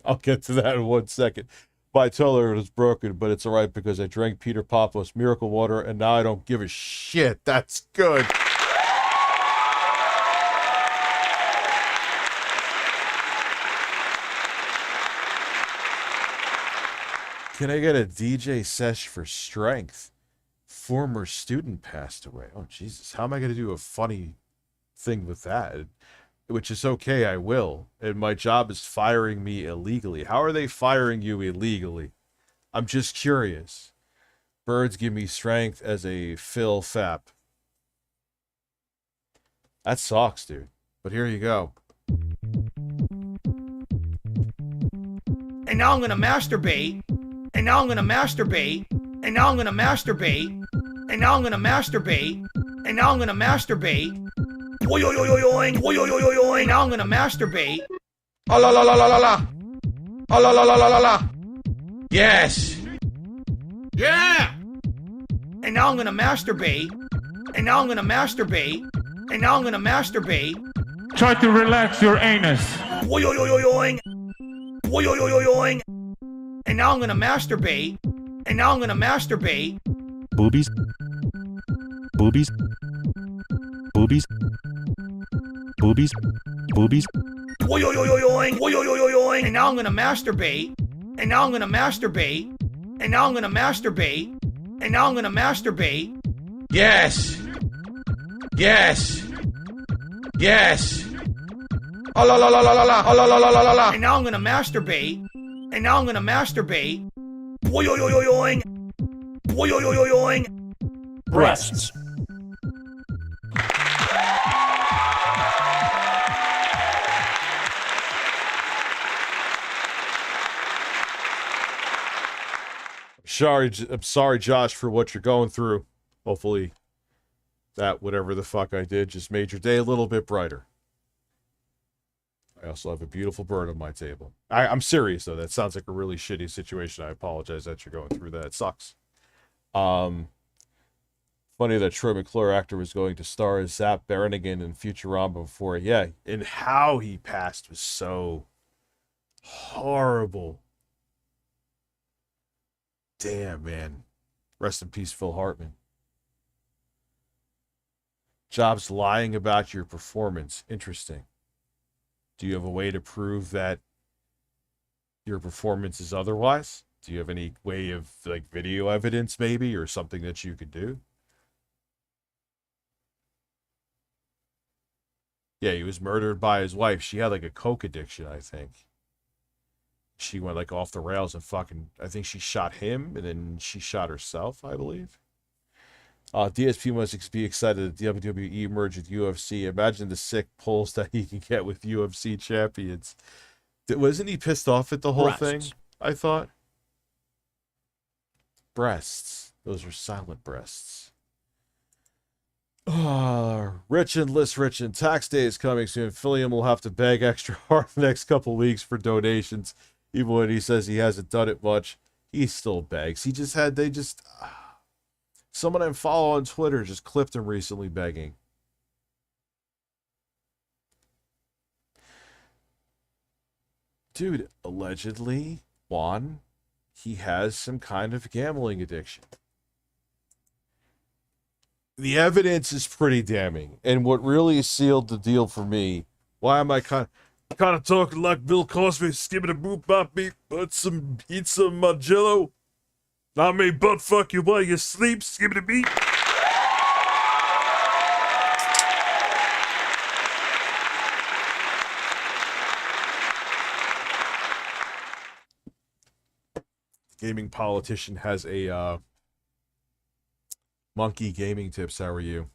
S1: I'll get to that in 1 second. My toilet is broken, but it's all right because I drank Peter Papos Miracle Water, and now I don't give a shit. That's good. Can I get a DJ sesh for strength? Former student passed away. Oh, Jesus. How am I going to do a funny thing with that? Which is okay, I will. And my job is firing me illegally. How are they firing you illegally? I'm just curious. Birds give me strength as a Phil Fap. That sucks, dude. But here you go.
S2: And now I'm gonna masturbate. And now I'm gonna masturbate. And now I'm gonna masturbate. And now I'm gonna masturbate. And now I'm gonna masturbate. Oi, oi, oi, oi, oi, oi, oi, oi, oi. Now I'm gonna masturbate.
S11: Oh la la la la la la. Oh la la la la la la. Yes.
S2: Yeah! And now I'm gonna masturbate. And now I'm gonna masturbate. And now I'm gonna masturbate.
S4: Try to relax your anus.
S2: Oi, oi, oi, oi, oi. Oi, oi, oi, oi, oi. And now I'm gonna masturbate. And now I'm gonna masturbate.
S5: Boobies. Boobies. Boobies. Boobies. Boobies.
S2: Oi, oi, oi, oi, oi. Oi, oi, oi, oi, oi. And now I'm gonna masturbate. And now I'm gonna masturbate. And now I'm gonna masturbate. And now I'm gonna masturbate.
S11: Yes. Yes. Yes. Oh la la la la la la. Oh la la la la la la.
S2: And now I'm gonna masturbate. And now I'm gonna masturbate. Oi, oi, oi, oi, oi. Oi, oi, oi, oi, oi.
S8: Breasts.
S1: I'm sorry, Josh, for what you're going through. Hopefully that whatever the fuck I did just made your day a little bit brighter. I also have a beautiful bird on my table. I'm serious, though. That sounds like a really shitty situation. I apologize that you're going through that. It sucks. Funny that Troy McClure actor was going to star as Zap Baronigan in Futurama before. Yeah, and how he passed was so horrible. Damn, man. Rest in peace, Phil Hartman. Jobs lying about your performance. Interesting. Do you have a way to prove that your performance is otherwise? Do you have any way of, like, video evidence, maybe, or something that you could do? Yeah, he was murdered by his wife. She had, like, a coke addiction, I think. She went, like, off the rails and fucking, I think she shot him, and then she shot herself, I believe. DSP must be excited that WWE merged with UFC. Imagine the sick pulls that he can get with UFC champions. Wasn't he pissed off at the whole thing? I thought. Breasts. Those are silent breasts. Rich and list rich and tax day is coming soon. Philliam will have to beg extra hard the next couple weeks for donations. Even when he says he hasn't done it much, he still begs. Someone I follow on Twitter just clipped him recently begging. Dude, allegedly, Juan he has some kind of gambling addiction. The evidence is pretty damning, and what really sealed the deal for me, why am I kind of talking like Bill Cosby, skipping a boop bop beep, eat some jello? Not me butt fuck you while you sleep, skipping a beat. Gaming politician has a monkey gaming tips. How are you?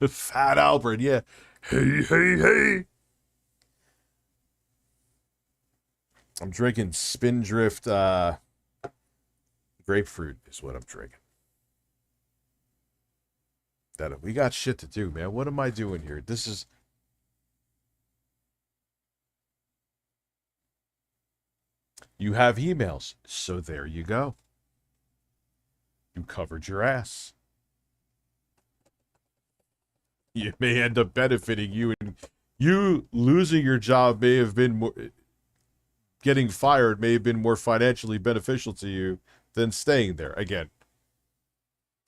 S1: Fat Albert, yeah. Hey. I'm drinking Spindrift grapefruit is what I'm drinking. We got shit to do, man. What am I doing here? This is... You have emails, so there you go. You covered your ass. You may end up benefiting you, and you losing your job may have been more... Getting fired may have been more financially beneficial to you than staying there. Again,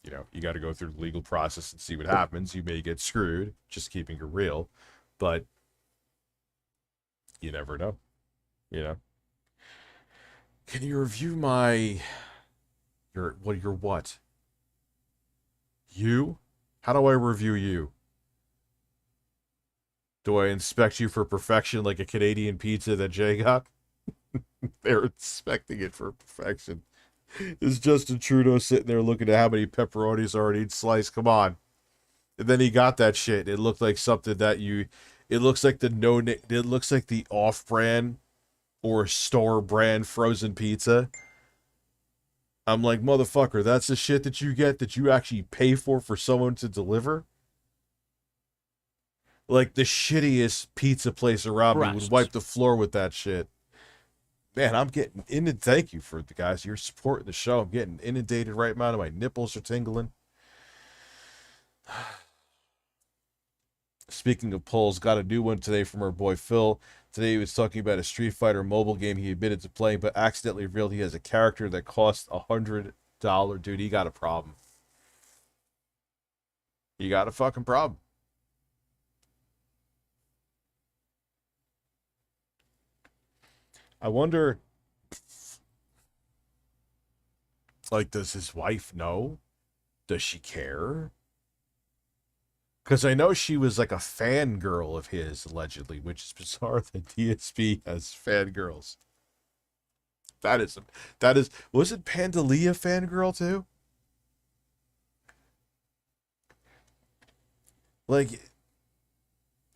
S1: you know, you got to go through the legal process and see what happens. You may get screwed, just keeping it real, but you never know, you know. Can you review my... Your what? You? How do I review you? Do I inspect you for perfection like a Canadian pizza that Jay got? They're inspecting it for perfection. Is Justin Trudeau sitting there looking at how many pepperonis are in each slice? Come on. And then he got that shit. It looked like something that you... It looks like the It looks like the off-brand or store-brand frozen pizza. I'm like, motherfucker, that's the shit that you get that you actually pay for someone to deliver? Like, the shittiest pizza place around me would wipe the floor with that shit. Man, I'm getting inundated. Thank you for the guys. You're supporting the show. I'm getting inundated right now. My nipples are tingling. Speaking of polls, got a new one today from our boy Phil. Today he was talking about a Street Fighter mobile game he admitted to playing, but accidentally revealed he has a character that costs $100. Dude, he got a problem. You got a fucking problem. I wonder, like, does his wife know? Does she care? Because I know she was like a fangirl of his, allegedly, which is bizarre that DSP has fangirls. That is, was it Pandalia fangirl too? Like,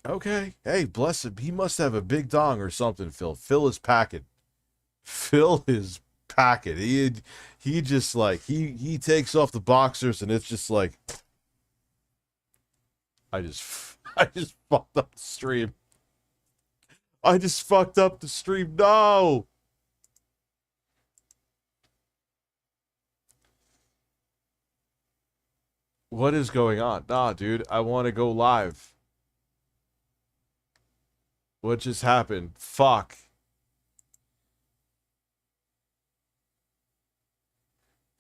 S1: okay, hey, bless him. He must have a big dong or something, Phil. Phil is packing. Phil is packing. He just like, he takes off the boxers and it's just like, I just fucked up the stream. I just fucked up the stream. No! What is going on? Nah, dude, I want to go live. What just happened? Fuck.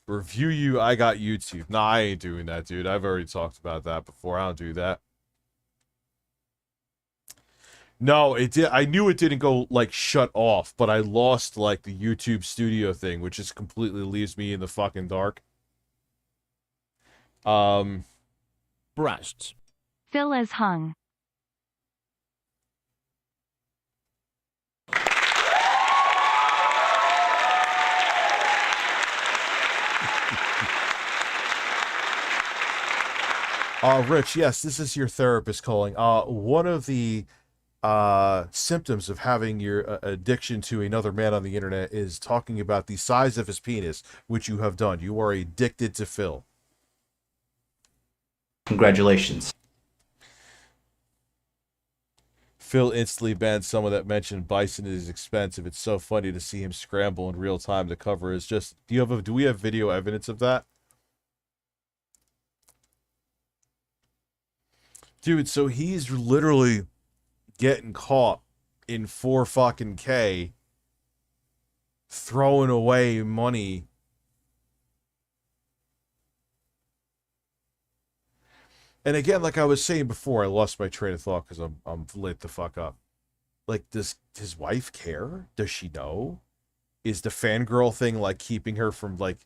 S1: Review you, I got YouTube. Nah, I ain't doing that, dude. I've already talked about that before. I don't do that. No, it did. I knew it didn't go, like, shut off, but I lost, like, the YouTube studio thing, which just completely leaves me in the fucking dark.
S8: Breasts.
S9: Phil is hung.
S1: Rich, yes, this is your therapist calling. One of the symptoms of having your addiction to another man on the internet is talking about the size of his penis, which you have done. You are addicted to Phil.
S12: Congratulations.
S1: Phil instantly banned someone that mentioned Bison is expensive. It's so funny to see him scramble in real time to cover his just... Do we have video evidence of that? Dude, so he's literally getting caught in 4 fucking K throwing away money. And again, like I was saying before, I lost my train of thought because I'm lit the fuck up. Like, does his wife care? Does she know? Is the fangirl thing like keeping her from like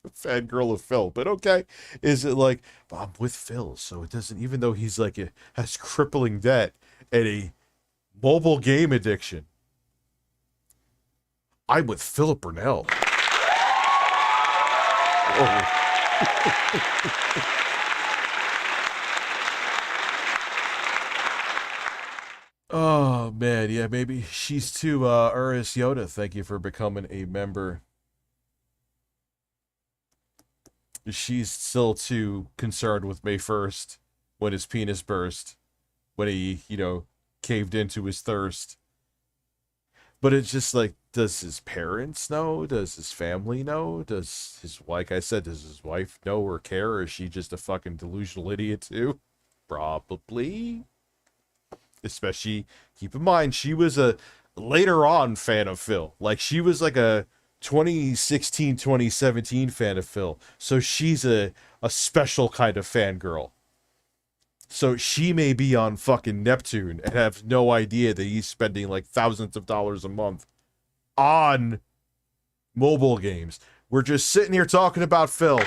S1: the fangirl of Phil? But okay, is it like I'm with Phil, so it doesn't, even though he's like has crippling debt and a mobile game addiction, I'm with Philip Burnell. Oh. Oh man, yeah, maybe she's too Uris Yoda, thank you for becoming a member. She's still too concerned with May 1st when his penis burst, when he, you know, caved into his thirst. But it's just like, does his parents know? Does his family know? Does his, like I said, does his wife know or care? Or is she just a fucking delusional idiot too? Probably. Especially, keep in mind, she was a later on fan of Phil. Like, she was like a 2016, 2017 fan of Phil. So she's a special kind of fangirl. So she may be on fucking Neptune and have no idea that he's spending like thousands of dollars a month on mobile games. We're just sitting here talking about Phil.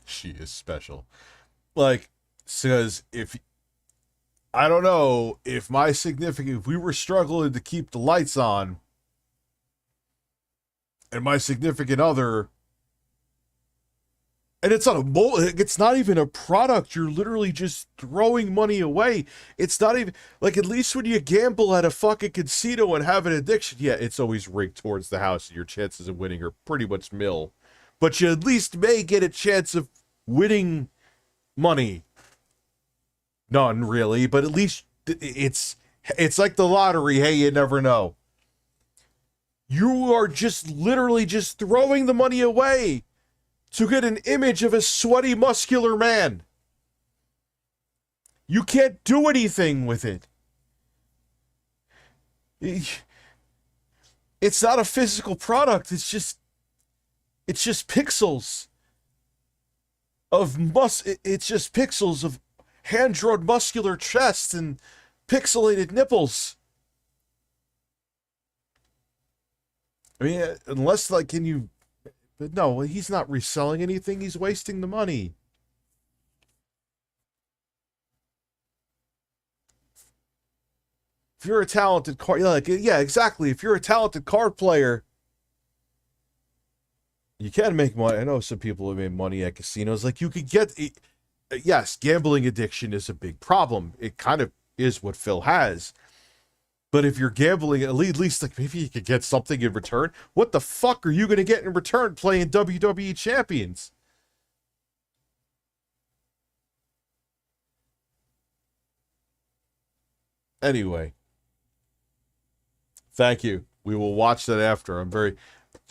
S1: She is special. Like, says, if I don't know, if my significant, if we were struggling to keep the lights on and my significant other, and it's not even a product, you're literally just throwing money away. It's not even like, at least when you gamble at a fucking casino and have an addiction, yeah, it's always rigged towards the house and your chances of winning are pretty much nil, but you at least may get a chance of winning money. None, really, but at least it's like the lottery. Hey, you never know. You are just literally just throwing the money away to get an image of a sweaty, muscular man. You can't do anything with it. It's not a physical product. It's just pixels of it's just pixels of hand-drawn muscular chest and pixelated nipples. I mean, unless, like, but no, he's not reselling anything. He's wasting the money. If you're a talented card, yeah, exactly. If you're a talented card player, you can make money. I know some people have made money at casinos. Like, you could get, yes, gambling addiction is a big problem. It kind of is what Phil has. But if you're gambling, at least like maybe you could get something in return. What the fuck are you going to get in return playing WWE Champions? Anyway. Thank you. We will watch that after. I'm very,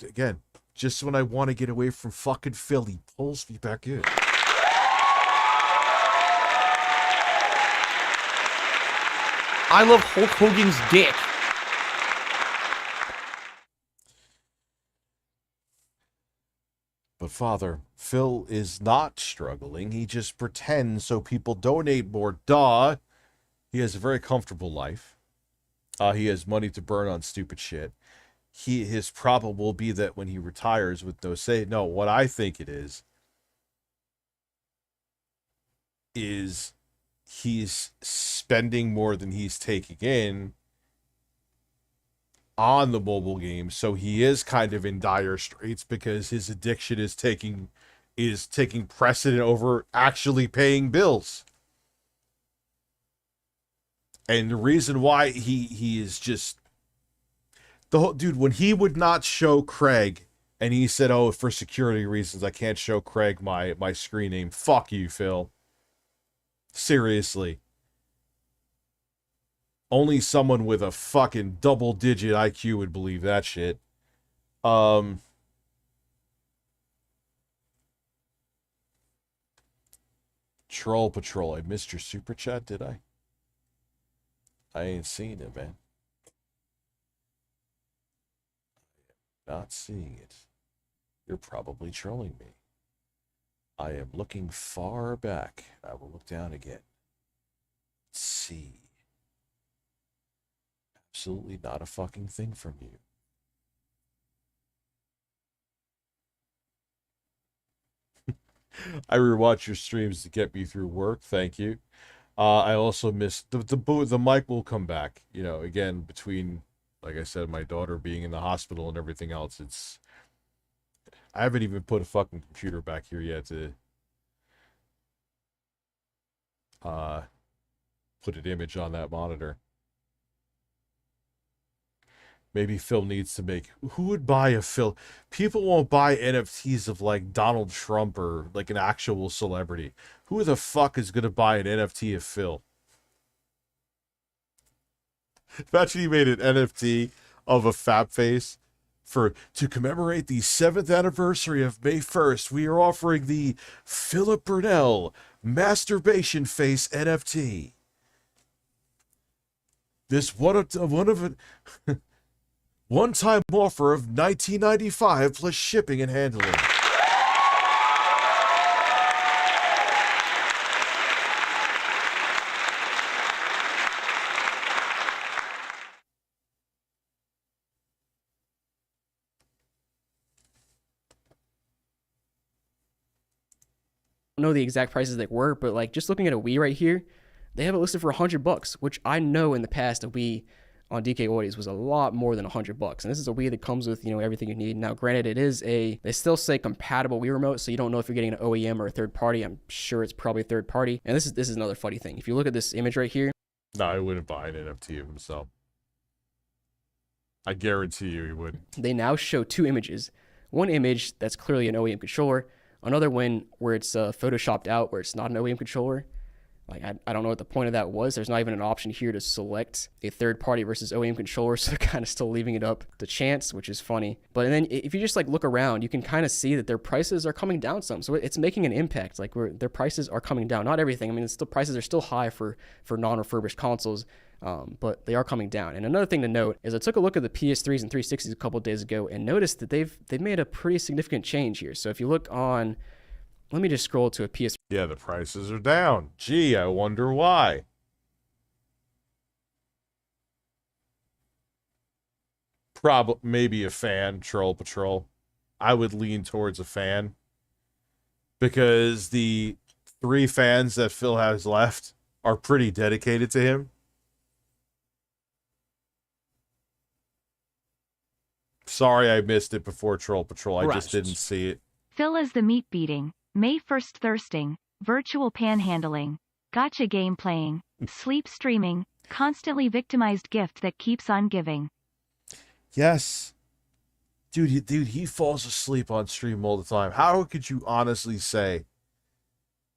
S1: again, just when I want to get away from fucking Phil, he pulls me back in.
S2: I love Hulk Hogan's dick.
S1: But Father, Phil is not struggling. He just pretends so people donate more. Duh. He has a very comfortable life. He has money to burn on stupid shit. His problem will be that when he retires with no say. No, what I think it is he's spending more than he's taking in on the mobile game, so he is kind of in dire straits because his addiction is taking precedent over actually paying bills. And the reason why he is just the whole dude, when he would not show Craig and he said, "Oh, for security reasons I can't show Craig my screen name." Fuck you, Phil. Seriously. Only someone with a fucking double-digit IQ would believe that shit. Troll Patrol. I missed your super chat, did I? I ain't seen it, man. Not seeing it. You're probably trolling me. I am looking far back. I will look down again. Let's see. Absolutely not a fucking thing from you. I rewatch your streams to get me through work. Thank you. I also missed the mic will come back. You know, again, between, like I said, my daughter being in the hospital and everything else, it's. I haven't even put a fucking computer back here yet to put an image on that monitor. Maybe Phil needs to make... Who would buy a Phil? People won't buy NFTs of, like, Donald Trump or, like, an actual celebrity. Who the fuck is going to buy an NFT of Phil? Imagine he made an NFT of a fat face. To commemorate the 7th anniversary of May 1st, we are offering the Philip Burnell Masturbation Face NFT. This one-time offer of $19.95 plus shipping and handling.
S7: Know the exact prices they were, but like just looking at a Wii right here, they have it listed for $100, which I know in the past a Wii on DK Oldies was a lot more than $100. And this is a Wii that comes with, you know, everything you need. Now, granted, they still say compatible Wii remote, so you don't know if you're getting an OEM or a third party. I'm sure it's probably a third party. And this is another funny thing. If you look at this image right here.
S1: No, I wouldn't buy an NFT of himself. I guarantee you he wouldn't.
S7: They now show two images. One image that's clearly an OEM controller. Another one where it's photoshopped out, where it's not an OEM controller. Like, I don't know what the point of that was. There's not even an option here to select a third party versus OEM controller, so they're kind of still leaving it up to chance, which is funny. But then if you just like look around, you can kind of see that their prices are coming down some. So it's making an impact. Like their prices are coming down. Not everything. I mean, prices are still high for non-refurbished consoles. But they are coming down. And another thing to note is I took a look at the PS3s and 360s a couple of days ago and noticed that they've made a pretty significant change here. So if you look on, let me just scroll to a PS3.
S1: Yeah, the prices are down. Gee, I wonder why. Maybe a fan, Troll Patrol. I would lean towards a fan. Because the 3 fans that Phil has left are pretty dedicated to him. Sorry I missed it before Troll Patrol. I just didn't see it.
S9: Phil is the meat beating, May 1st thirsting, virtual panhandling, gotcha game playing, sleep streaming, constantly victimized gift that keeps on giving.
S1: Yes. Dude, he falls asleep on stream all the time. How could you honestly say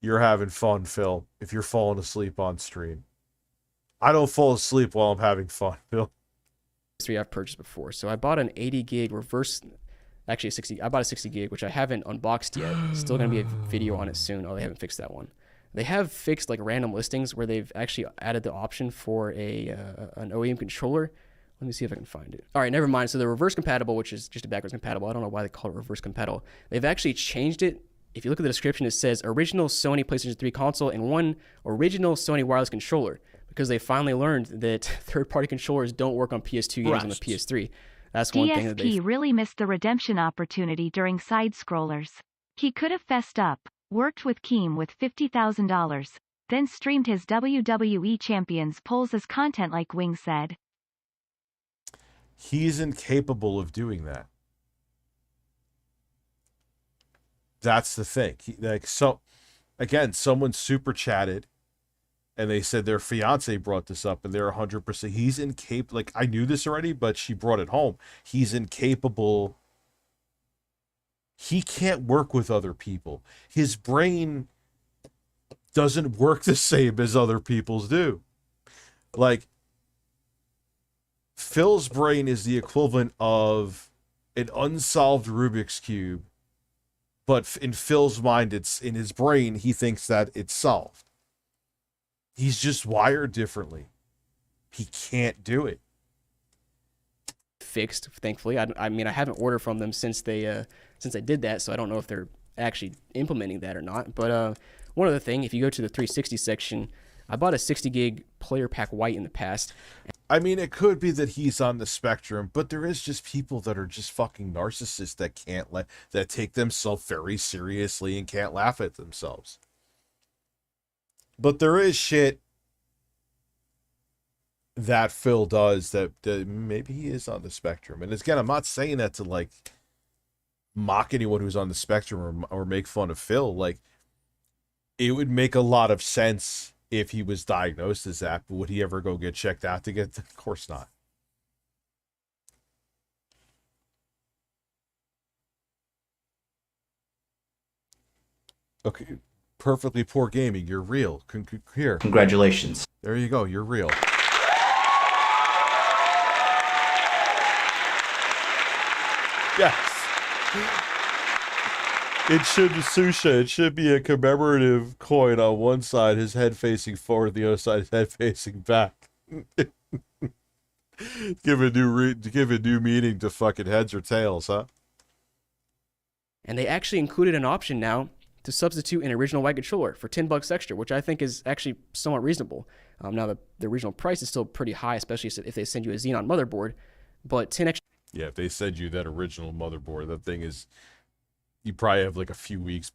S1: you're having fun, Phil, if you're falling asleep on stream? I don't fall asleep while I'm having fun, Phil.
S7: I've purchased before. So I bought an 80 gig actually I bought a 60 gig, which I haven't unboxed yet. Still going to be a video on it soon. Oh, they haven't fixed that one. They have fixed like random listings where they've actually added the option for an OEM controller. Let me see if I can find it. All right, never mind. So the reverse compatible, which is just a backwards compatible. I don't know why they call it reverse compatible. They've actually changed it. If you look at the description, it says original Sony PlayStation 3 console and one original Sony wireless controller, because they finally learned that third-party controllers don't work on PS2 games on the PS3. That's one thing that they
S9: really missed the redemption opportunity during side scrollers. He could have fessed up, worked with Keem with $50,000, then streamed his WWE Champions polls as content like Wing said.
S1: He's incapable of doing that. That's the thing. Again, someone super chatted and they said their fiance brought this up and they're 100%. He's incapable. Like, I knew this already, but she brought it home. He's incapable. He can't work with other people. His brain doesn't work the same as other people's do. Like, Phil's brain is the equivalent of an unsolved Rubik's Cube, but in Phil's mind, it's in his brain, he thinks that it's solved. He's just wired differently. He can't do it.
S7: Fixed, thankfully. I mean, I haven't ordered from them since they did that, so I don't know if they're actually implementing that or not. But one other thing, if you go to the 360 section, I bought a 60 gig player pack white in the past.
S1: I mean, it could be that he's on the spectrum, but there is just people that are just fucking narcissists that take themselves very seriously and can't laugh at themselves. But there is shit that Phil does that maybe he is on the spectrum. And again, I'm not saying that to like mock anyone who's on the spectrum or make fun of Phil. Like, it would make a lot of sense if he was diagnosed as that, but would he ever go get checked out to get? Of course not. Okay, perfectly poor gaming. You're real. Here.
S12: Congratulations.
S1: There you go. You're real. Yes. It should be a commemorative coin on one side, his head facing forward, the other side, his head facing back. Give a new meaning to fucking heads or tails, huh?
S7: And they actually included an option now to substitute an original white controller for $10 extra, which I think is actually somewhat reasonable. Now the original price is still pretty high, especially if they send you a Xenon motherboard, but 10 extra.
S1: Yeah, if they send you that original motherboard, that thing is, you probably have like a few weeks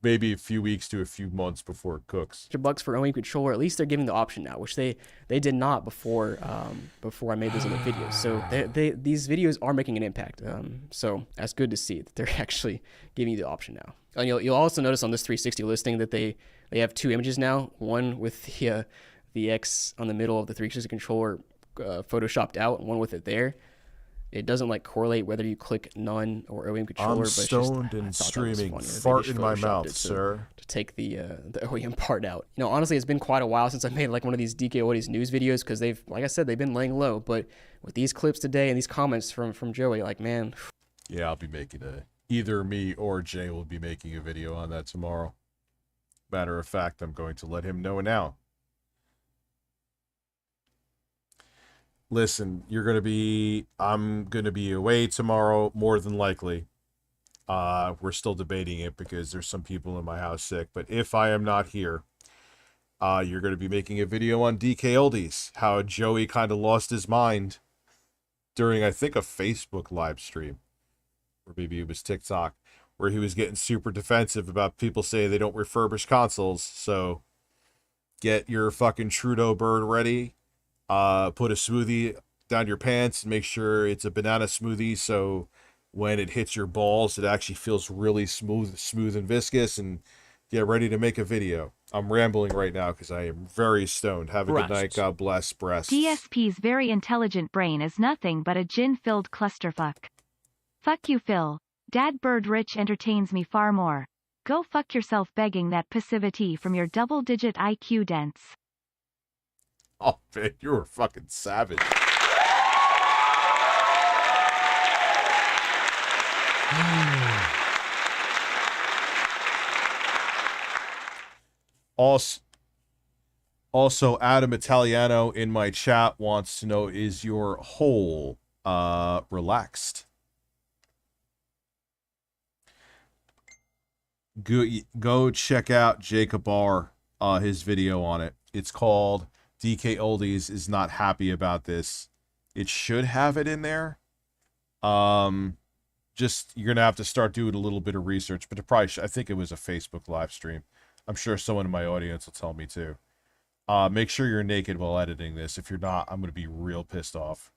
S1: maybe a few weeks to a few months before it cooks.
S7: $100 for OEM controller. At least they're giving the option now, which they did not before I made those other videos. So these videos are making an impact. So that's good to see that they're actually giving you the option now. And you'll also notice on this 360 listing that they have two images now. One with the X on the middle of the 360 controller photoshopped out, and one with it there. It doesn't like correlate whether you click none or OEM controller.
S1: I'm stoned and streaming. Fart in my mouth, sir.
S7: To take the OEM part out. You know, honestly, it's been quite a while since I made like one of these DK Oldies news videos because they've, like I said, they've been laying low. But with these clips today and these comments from Joey, like, man.
S1: Yeah, I'll be making either me or Jay will be making a video on that tomorrow. Matter of fact, I'm going to let him know now. Listen, I'm going to be away tomorrow, more than likely. We're still debating it because there's some people in my house sick. But if I am not here, you're going to be making a video on DK Oldies, how Joey kind of lost his mind during, I think, a Facebook live stream. Or maybe it was TikTok, where he was getting super defensive about people saying they don't refurbish consoles. So get your fucking Trudeau bird ready. Put a smoothie down your pants and make sure it's a banana smoothie so when it hits your balls it actually feels really smooth and viscous, and get ready to make a video. I'm rambling right now because I am very stoned. Have a good night. God bless. Breasts.
S9: DSP's very intelligent brain is nothing but a gin-filled clusterfuck. Fuck you, Phil. Dad Bird Rich entertains me far more. Go fuck yourself begging that passivity from your double-digit IQ dents.
S1: Oh, man, you were fucking savage. Also, Adam Italiano in my chat wants to know, is your hole relaxed? Go check out Jacob R, his video on it. It's called DK Oldies is not happy about this. It should have it in there. Just, you're gonna have to start doing a little bit of research, but I think it was a Facebook live stream. I'm sure someone in my audience will tell me too. Make sure you're naked while editing this. If you're not, I'm gonna be real pissed off.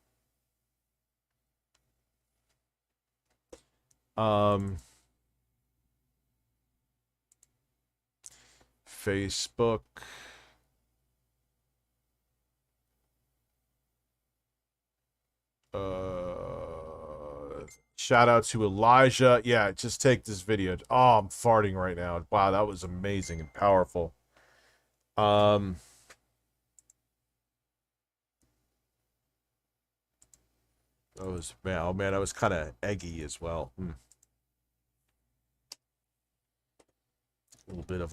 S1: Facebook. Shout out to Elijah. Yeah, just take this video. Oh, I'm farting right now. Wow, that was amazing and powerful. That was, man, oh man, that was kind of eggy as well. A little bit of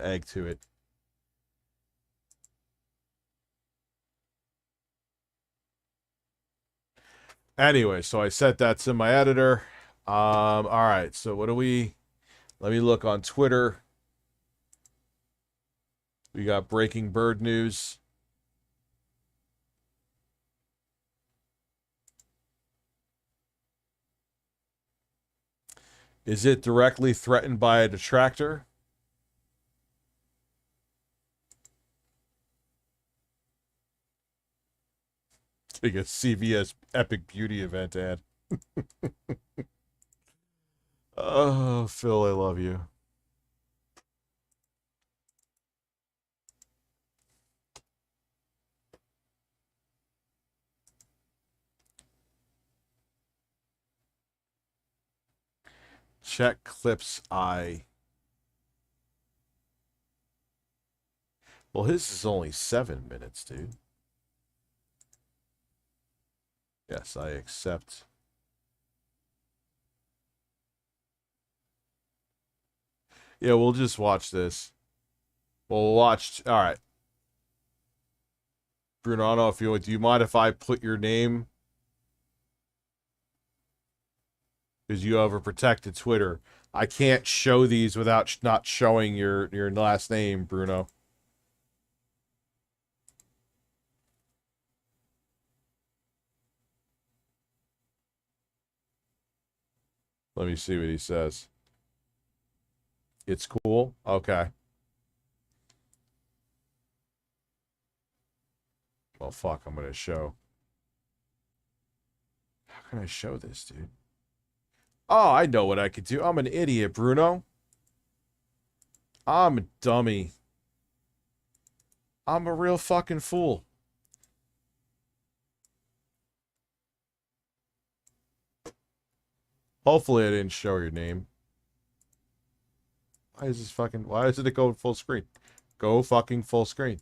S1: egg to it. Anyway, so I set that to my editor. All right, so what do we... Let me look on Twitter. We got breaking bird news. Is it directly threatened by a detractor? Like a CVS Epic Beauty event ad. Oh, Phil, I love you. Check Clip's eye. Well, his is only 7 minutes, dude. Yes, I accept. Yeah, we'll just watch this. We'll watch. All right. Bruno, I don't know if you... Do you mind if I put your name? Because you have a protected Twitter. I can't show these without not showing your last name, Bruno. Let me see what he says. It's cool? Okay. Well, fuck, I'm going to show. How can I show this, dude? Oh, I know what I could do. I'm an idiot, Bruno. I'm a dummy. I'm a real fucking fool. Hopefully I didn't show your name. Why is this fucking... Why isn't it going full screen? Go fucking full screen.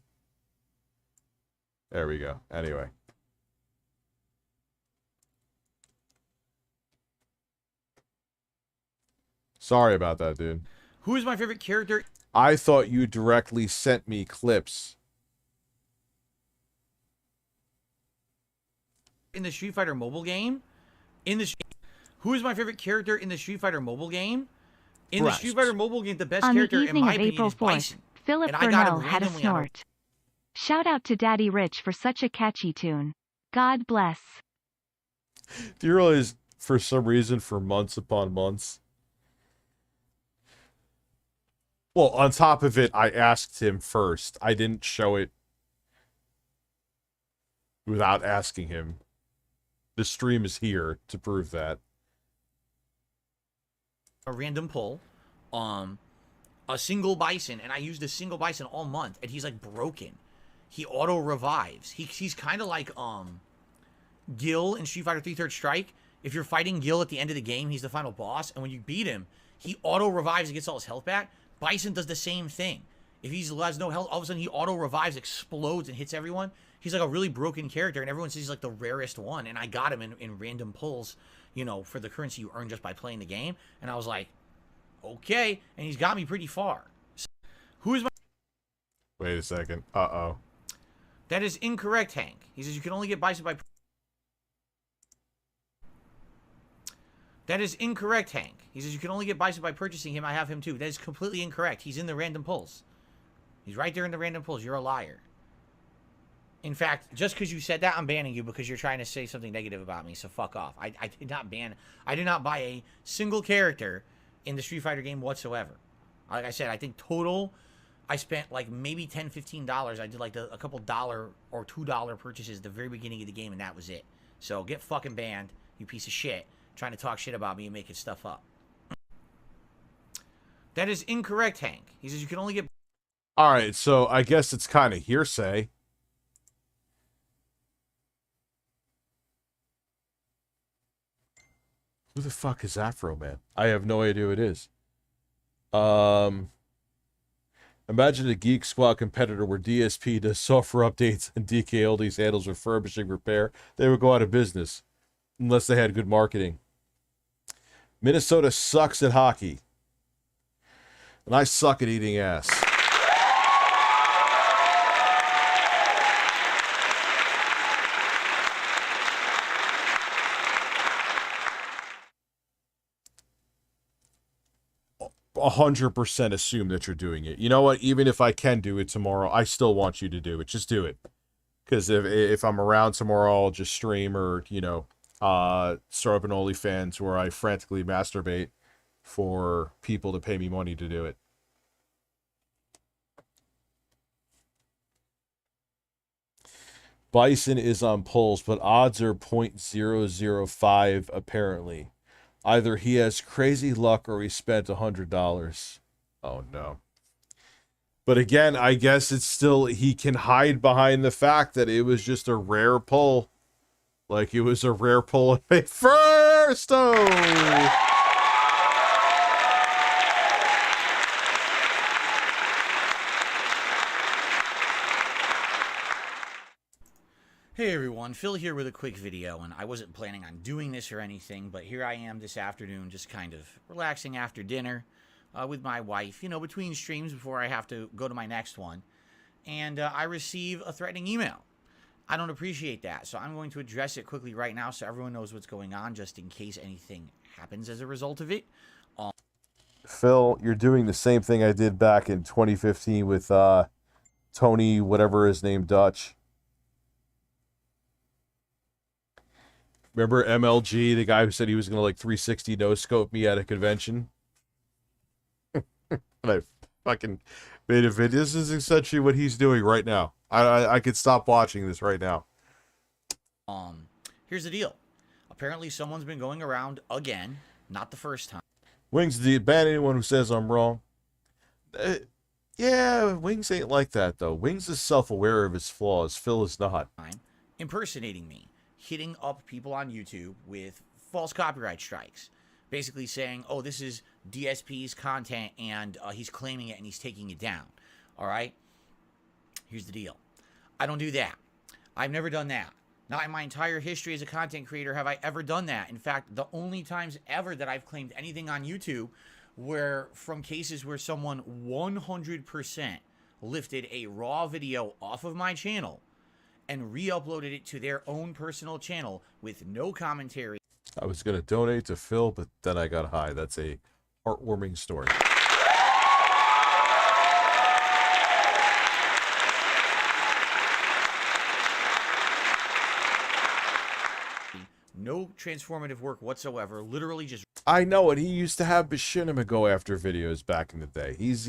S1: There we go. Anyway. Sorry about that, dude.
S2: Who is my favorite character?
S1: I thought you directly sent me clips.
S2: In the Street Fighter mobile game? Who is my favorite character in the Street Fighter mobile game? In the Street Fighter mobile game, the best character, in my opinion, is Bison.
S9: Philip Burnell had a snort. Shout out to Daddy Rich for such a catchy tune. God bless.
S1: Do you realize, for some reason, for months upon months... Well, on top of it, I asked him first. I didn't show it without asking him. The stream is here to prove that.
S2: A random pull, a single Bison, and I used a single Bison all month, and he's like broken. He auto revives. He's kind of like Gil in Street Fighter 3 Third Strike. If you're fighting Gil at the end of the game, he's the final boss, and when you beat him, he auto revives and gets all his health back. Bison does the same thing. If he has no health, all of a sudden he auto revives, explodes, and hits everyone. He's like a really broken character, and everyone says he's like the rarest one. And I got him in random pulls, you know, for the currency you earn just by playing the game. And I was like, okay. And he's got me pretty far. So, who is my...
S1: Wait a second. Uh-oh.
S2: That is incorrect, Hank. He says you can only get Bison by... That is incorrect, Hank. He says you can only get Bison by purchasing him. I have him too. That is completely incorrect. He's in the random pulls. He's right there in the random pulls. You're a liar. In fact, just because you said that, I'm banning you because you're trying to say something negative about me. So fuck off. I did not ban. I did not buy a single character in the Street Fighter game whatsoever. Like I said, I think total, I spent like maybe $10, $15. I did like a couple $1 or $2 purchases at the very beginning of the game, and that was it. So get fucking banned, you piece of shit. Trying to talk shit about me and making stuff up. That is incorrect, Hank. He says you can only get...
S1: Alright, so I guess it's kind of hearsay. Who the fuck is Afro Man? I have no idea who it is. Now Imagine a Geek Squad competitor where DSP does software updates and DK Oldies handles refurbishing repair. They would go out of business unless they had good marketing. Minnesota sucks at hockey. And I suck at eating ass. A 100% assume that you're doing it. You know what? Even if I can do it tomorrow, I still want you to do it. Just do it. Because if I'm around tomorrow, I'll just stream or, you know, start up an OnlyFans where I frantically masturbate for people to pay me money to do it. Bison is on polls, but odds are 0.005 apparently. Either he has crazy luck or he spent $100. Oh no. But again, I guess it's still, he can hide behind the fact that it was just a rare pull. Like it was a rare pull at my first. Oh.
S2: Hey everyone, Phil here with a quick video, and I wasn't planning on doing this or anything, but here I am this afternoon just kind of relaxing after dinner with my wife, you know, between streams before I have to go to my next one, and I receive a threatening email. I don't appreciate that, so I'm going to address it quickly right now so everyone knows what's going on, just in case anything happens as a result of it.
S1: Phil, you're doing the same thing I did back in 2015 with Tony, whatever his name, Dutch. Remember MLG, the guy who said he was going to like 360 no-scope me at a convention? And I fucking made a video. This is essentially what he's doing right now. I could stop watching this right now.
S2: Here's the deal. Apparently someone's been going around again, not the first time.
S1: Wings, do you ban anyone who says I'm wrong? Yeah, Wings ain't like that, though. Wings is self-aware of his flaws. Phil is not.
S2: Impersonating me. Hitting up people on YouTube with false copyright strikes. Basically saying, oh, this is DSP's content, and he's claiming it and he's taking it down. All right? Here's the deal. I don't do that. I've never done that. Not in my entire history as a content creator have I ever done that. In fact, the only times ever that I've claimed anything on YouTube were from cases where someone 100% lifted a raw video off of my channel and re-uploaded it to their own personal channel with no commentary.
S1: I was going to donate to Phil, but then I got high. That's a heartwarming story.
S2: No transformative work whatsoever. Literally just...
S1: I know it. He used to have Machinima go after videos back in the day. This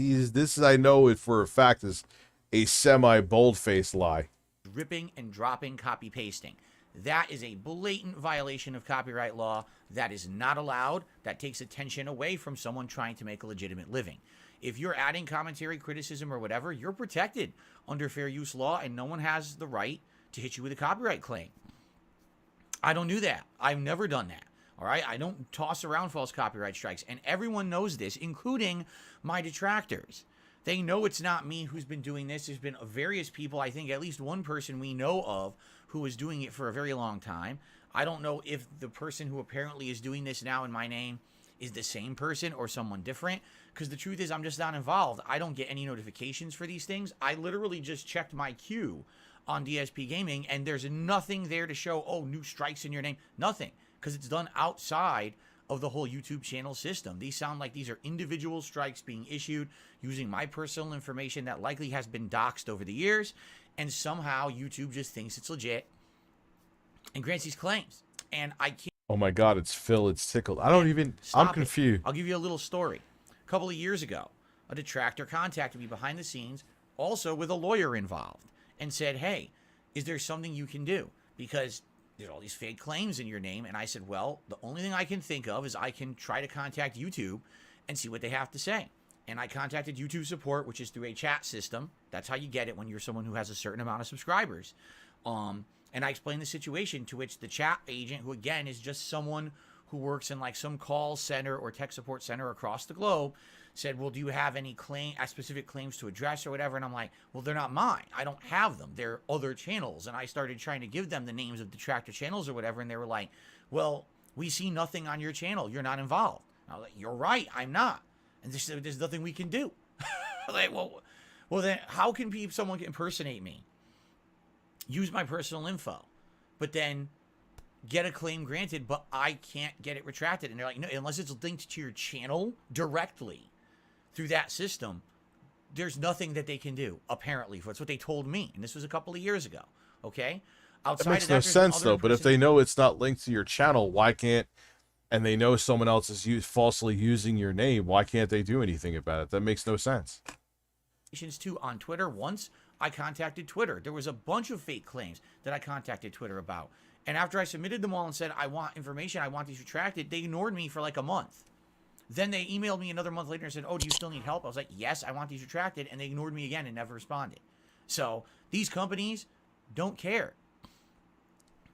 S1: is, I know it for a fact, is a semi-bold-faced lie.
S2: Ripping and dropping, copy pasting. That is a blatant violation of copyright law. That is not allowed. That takes attention away from someone trying to make a legitimate living. If you're adding commentary, criticism, or whatever, you're protected under fair use law, and no one has the right to hit you with a copyright claim. I don't do that. I've never done that. All right? I don't toss around false copyright strikes, and everyone knows this, including my detractors. They know it's not me who's been doing this. There's been various people, I think at least one person we know of, who was doing it for a very long time. I don't know if the person who apparently is doing this now in my name is the same person or someone different, because the truth is I'm just not involved. I don't get any notifications for these things. I literally just checked my queue on DSP Gaming, and there's nothing there to show, oh, new strikes in your name. Nothing, because it's done outside of the whole YouTube channel system. These sound like these are individual strikes being issued using my personal information that likely has been doxed over the years, and somehow YouTube just thinks it's legit and grants these claims. And I can't...
S1: Oh my God, it's Phil. It's tickled. I don't even... I'm confused.
S2: I'll give you a little story. A couple of years ago, a detractor contacted me behind the scenes, also with a lawyer involved, and said, hey, is there something you can do? Because there's all these fake claims in your name. And I said, well, the only thing I can think of is I can try to contact YouTube and see what they have to say. And I contacted YouTube support, which is through a chat system. That's how you get it when you're someone who has a certain amount of subscribers. And I explained the situation, to which the chat agent, who again is just someone who works in like some call center or tech support center across the globe, said, well, do you have any specific claims to address or whatever? And I'm like, well, they're not mine. I don't have them. They're other channels. And I started trying to give them the names of detractor channels or whatever. And they were like, well, we see nothing on your channel. You're not involved. And I was like, you're right. I'm not. And there's nothing we can do. Like, well, then how can someone impersonate me, use my personal info, but then get a claim granted, but I can't get it retracted? And they're like, no, unless it's linked to your channel directly through that system, there's nothing that they can do, apparently. That's what they told me. And this was a couple of years ago. Okay?
S1: Outside that makes no sense, though. But if they know it's not linked to your channel, why can't, and they know someone else is falsely using your name, why can't they do anything about it? That makes no sense.
S2: Too on Twitter. Once I contacted Twitter. There was a bunch of fake claims that I contacted Twitter about. And after I submitted them all and said, I want information, I want these retracted, they ignored me for like a month. Then they emailed me another month later and said, oh, do you still need help? I was like, yes, I want these retracted. And they ignored me again and never responded. So these companies don't care.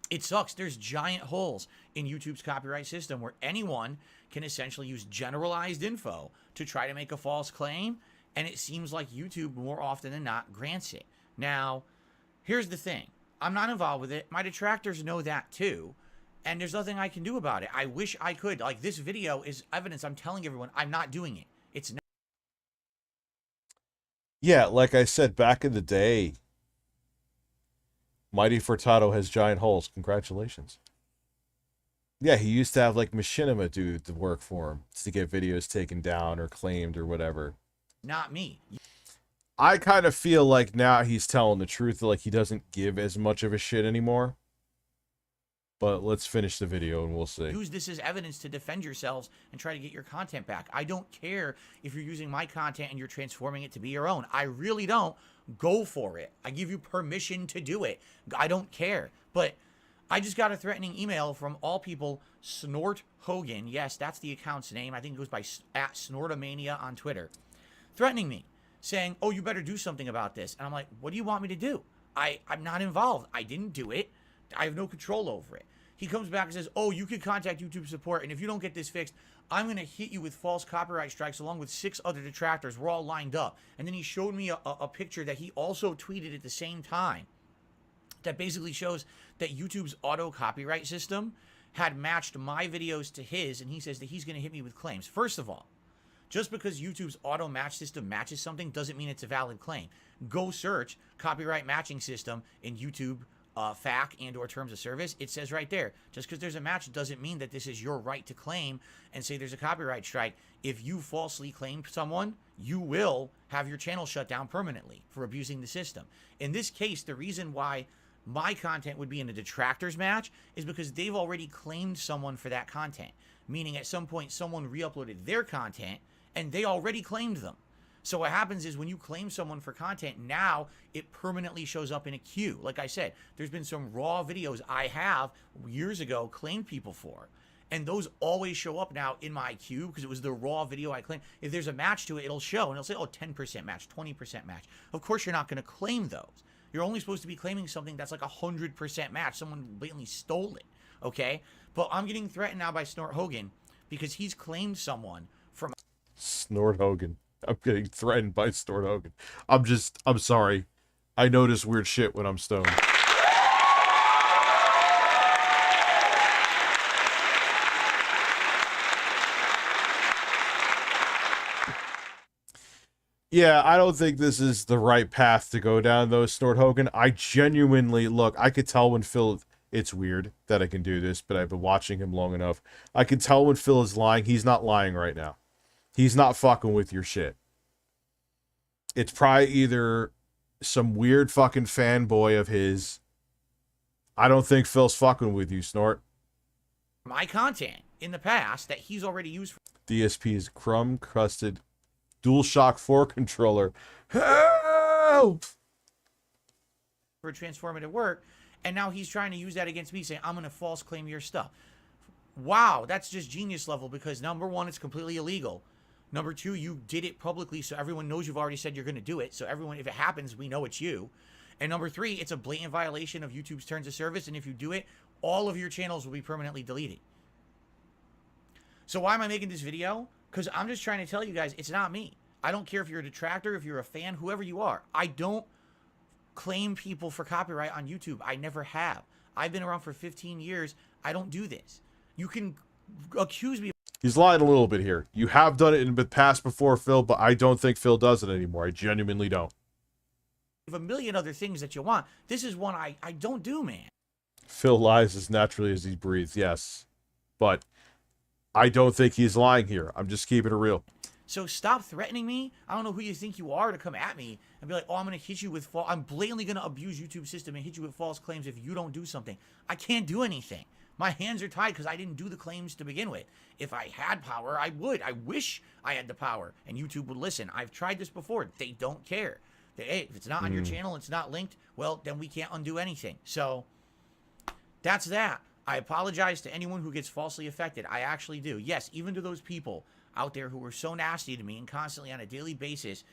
S2: It sucks. There's giant holes in YouTube's copyright system where anyone can essentially use generalized info to try to make a false claim. And it seems like YouTube, more often than not, grants it. Now, here's the thing. I'm not involved with it. My detractors know that too. And there's nothing I can do about it. I wish I could. Like, this video is evidence. I'm telling everyone I'm not doing it. It's not.
S1: Yeah, like I said back in the day, Mighty Furtado has giant holes. Congratulations. Yeah, he used to have like Machinima do the work for him to get videos taken down or claimed or whatever.
S2: Not me.
S1: I kind of feel like now he's telling the truth, like he doesn't give as much of a shit anymore. But let's finish the video and we'll see.
S2: Use this as evidence to defend yourselves and try to get your content back. I don't care if you're using my content and you're transforming it to be your own. I really don't. Go for it. I give you permission to do it. I don't care. But I just got a threatening email from all people, Snort Hogan. Yes, that's the account's name. I think it goes by @Snortamania on Twitter. Threatening me, saying, oh, you better do something about this. And I'm like, what do you want me to do? I'm not involved. I didn't do it. I have no control over it. He comes back and says, oh, you can contact YouTube support, and if you don't get this fixed, I'm going to hit you with false copyright strikes along with 6 other detractors. We're all lined up. And then he showed me a picture that he also tweeted at the same time that basically shows that YouTube's auto copyright system had matched my videos to his, and he says that he's going to hit me with claims. First of all, just because YouTube's auto match system matches something doesn't mean it's a valid claim. Go search copyright matching system in YouTube FAQ and or terms of service. It says right there, just because there's a match doesn't mean that this is your right to claim and say there's a copyright strike. If you falsely claim someone, you will have your channel shut down permanently for abusing the system. In this case, the reason why my content would be in a detractors match is because they've already claimed someone for that content. Meaning at some point someone re-uploaded their content and they already claimed them. So what happens is when you claim someone for content, now it permanently shows up in a queue. Like I said, there's been some raw videos I have years ago claimed people for. And those always show up now in my queue because it was the raw video I claimed. If there's a match to it, it'll show. And it'll say, oh, 10% match, 20% match. Of course, you're not going to claim those. You're only supposed to be claiming something that's like 100% match. Someone blatantly stole it. Okay? But I'm getting threatened now by Snort Hogan because he's claimed someone from...
S1: Snort Hogan. I'm getting threatened by Snort Hogan. I'm sorry. I notice weird shit when I'm stoned. Yeah, I don't think this is the right path to go down, though, Snort Hogan. I genuinely, look, I could tell when Phil, it's weird that I can do this, but I've been watching him long enough. I can tell when Phil is lying. He's not lying right now. He's not fucking with your shit. It's probably either some weird fucking fanboy of his. I don't think Phil's fucking with you, Snort.
S2: My content in the past that he's already used for
S1: DSP's crumb-crusted DualShock 4 controller. Help!
S2: For transformative work, and now he's trying to use that against me, saying, I'm going to false claim your stuff. Wow, that's just genius level because number one, it's completely illegal. Number two, you did it publicly, so everyone knows you've already said you're going to do it. So everyone, if it happens, we know it's you. And number three, it's a blatant violation of YouTube's terms of service. And if you do it, all of your channels will be permanently deleted. So why am I making this video? Because I'm just trying to tell you guys, it's not me. I don't care if you're a detractor, if you're a fan, whoever you are. I don't claim people for copyright on YouTube. I never have. I've been around for 15 years. I don't do this. You can accuse me.
S1: He's lying a little bit here. You have done it in the past before, Phil, but I don't think Phil does it anymore. I genuinely don't.
S2: Of a million other things that you want. This is one I don't do, man.
S1: Phil lies as naturally as he breathes, yes. But I don't think he's lying here. I'm just keeping it real.
S2: So stop threatening me. I don't know who you think you are to come at me and be like, oh, I'm going to hit you with I'm blatantly going to abuse YouTube's system and hit you with false claims if you don't do something. I can't do anything. My hands are tied because I didn't do the claims to begin with. If I had power, I would. I wish I had the power and YouTube would listen. I've tried this before. They don't care. Hey, if it's not on your channel, it's not linked, well, then we can't undo anything. So that's that. I apologize to anyone who gets falsely affected. I actually do. Yes, even to those people out there who were so nasty to me and constantly on a daily basis,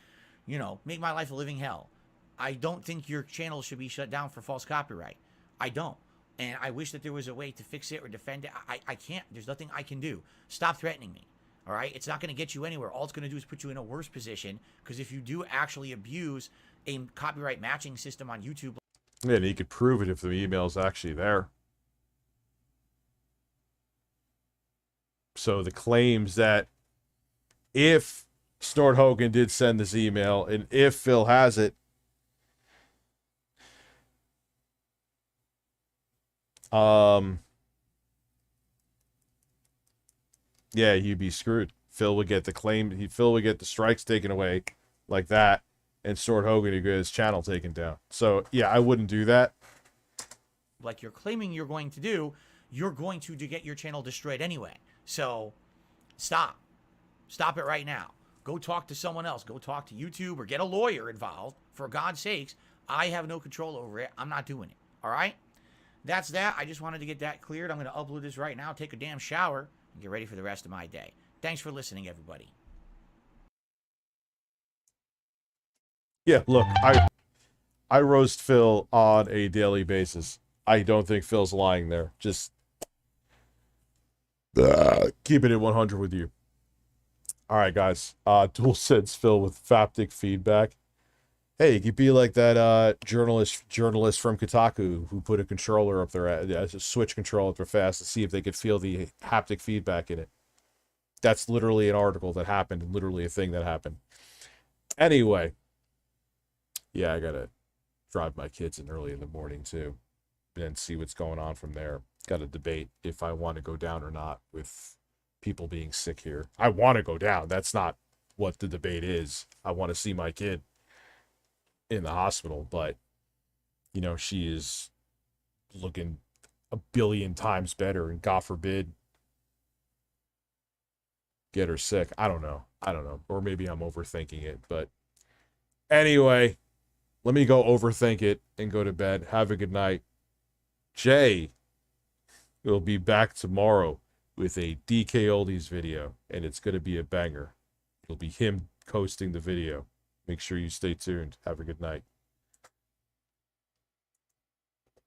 S2: you know, make my life a living hell. I don't think your channel should be shut down for false copyright. I don't. And I wish that there was a way to fix it or defend it. I can't. There's nothing I can do. Stop threatening me. All right? It's not going to get you anywhere. All it's going to do is put you in a worse position, because if you do actually abuse a copyright matching system on YouTube.
S1: Yeah, and he could prove it if the email's actually there. So the claims that if Snort Hogan did send this email and if Phil has it, yeah, you'd be screwed. Phil would get the claim. Phil would get the strikes taken away like that, and Snort Hogan would get his channel taken down. So yeah, I wouldn't do that.
S2: Like you're claiming you're going to do, you're going to get your channel destroyed anyway. So stop. Stop it right now. Go talk to someone else. Go talk to YouTube or get a lawyer involved. For God's sakes, I have no control over it. I'm not doing it. All right? That's that. I just wanted to get that cleared. I'm going to upload this right now, take a damn shower, and get ready for the rest of my day. Thanks for listening, everybody.
S1: Yeah, look, I roast Phil on a daily basis. I don't think Phil's lying there. Just keeping it 100 with you. All right, guys. DualSense Phil with Faptic feedback. Hey, you could be like that journalist from Kotaku who put a controller up their a Switch controller up their fast to see if they could feel the haptic feedback in it. That's literally an article that happened, and literally a thing that happened. Anyway, yeah, I gotta drive my kids in early in the morning too, and see what's going on from there. Got to debate if I want to go down or not with people being sick here. I want to go down. That's not what the debate is. I want to see my kid in the hospital, but you know, she is looking a billion times better, and God forbid get her sick. I don't know, or maybe I'm overthinking it, but anyway, let me go overthink it and go to bed. Have a good night. Jay will be back tomorrow with a DK Oldies video, and it's going to be a banger. It'll be him hosting the video. Make sure you stay tuned. Have a good night.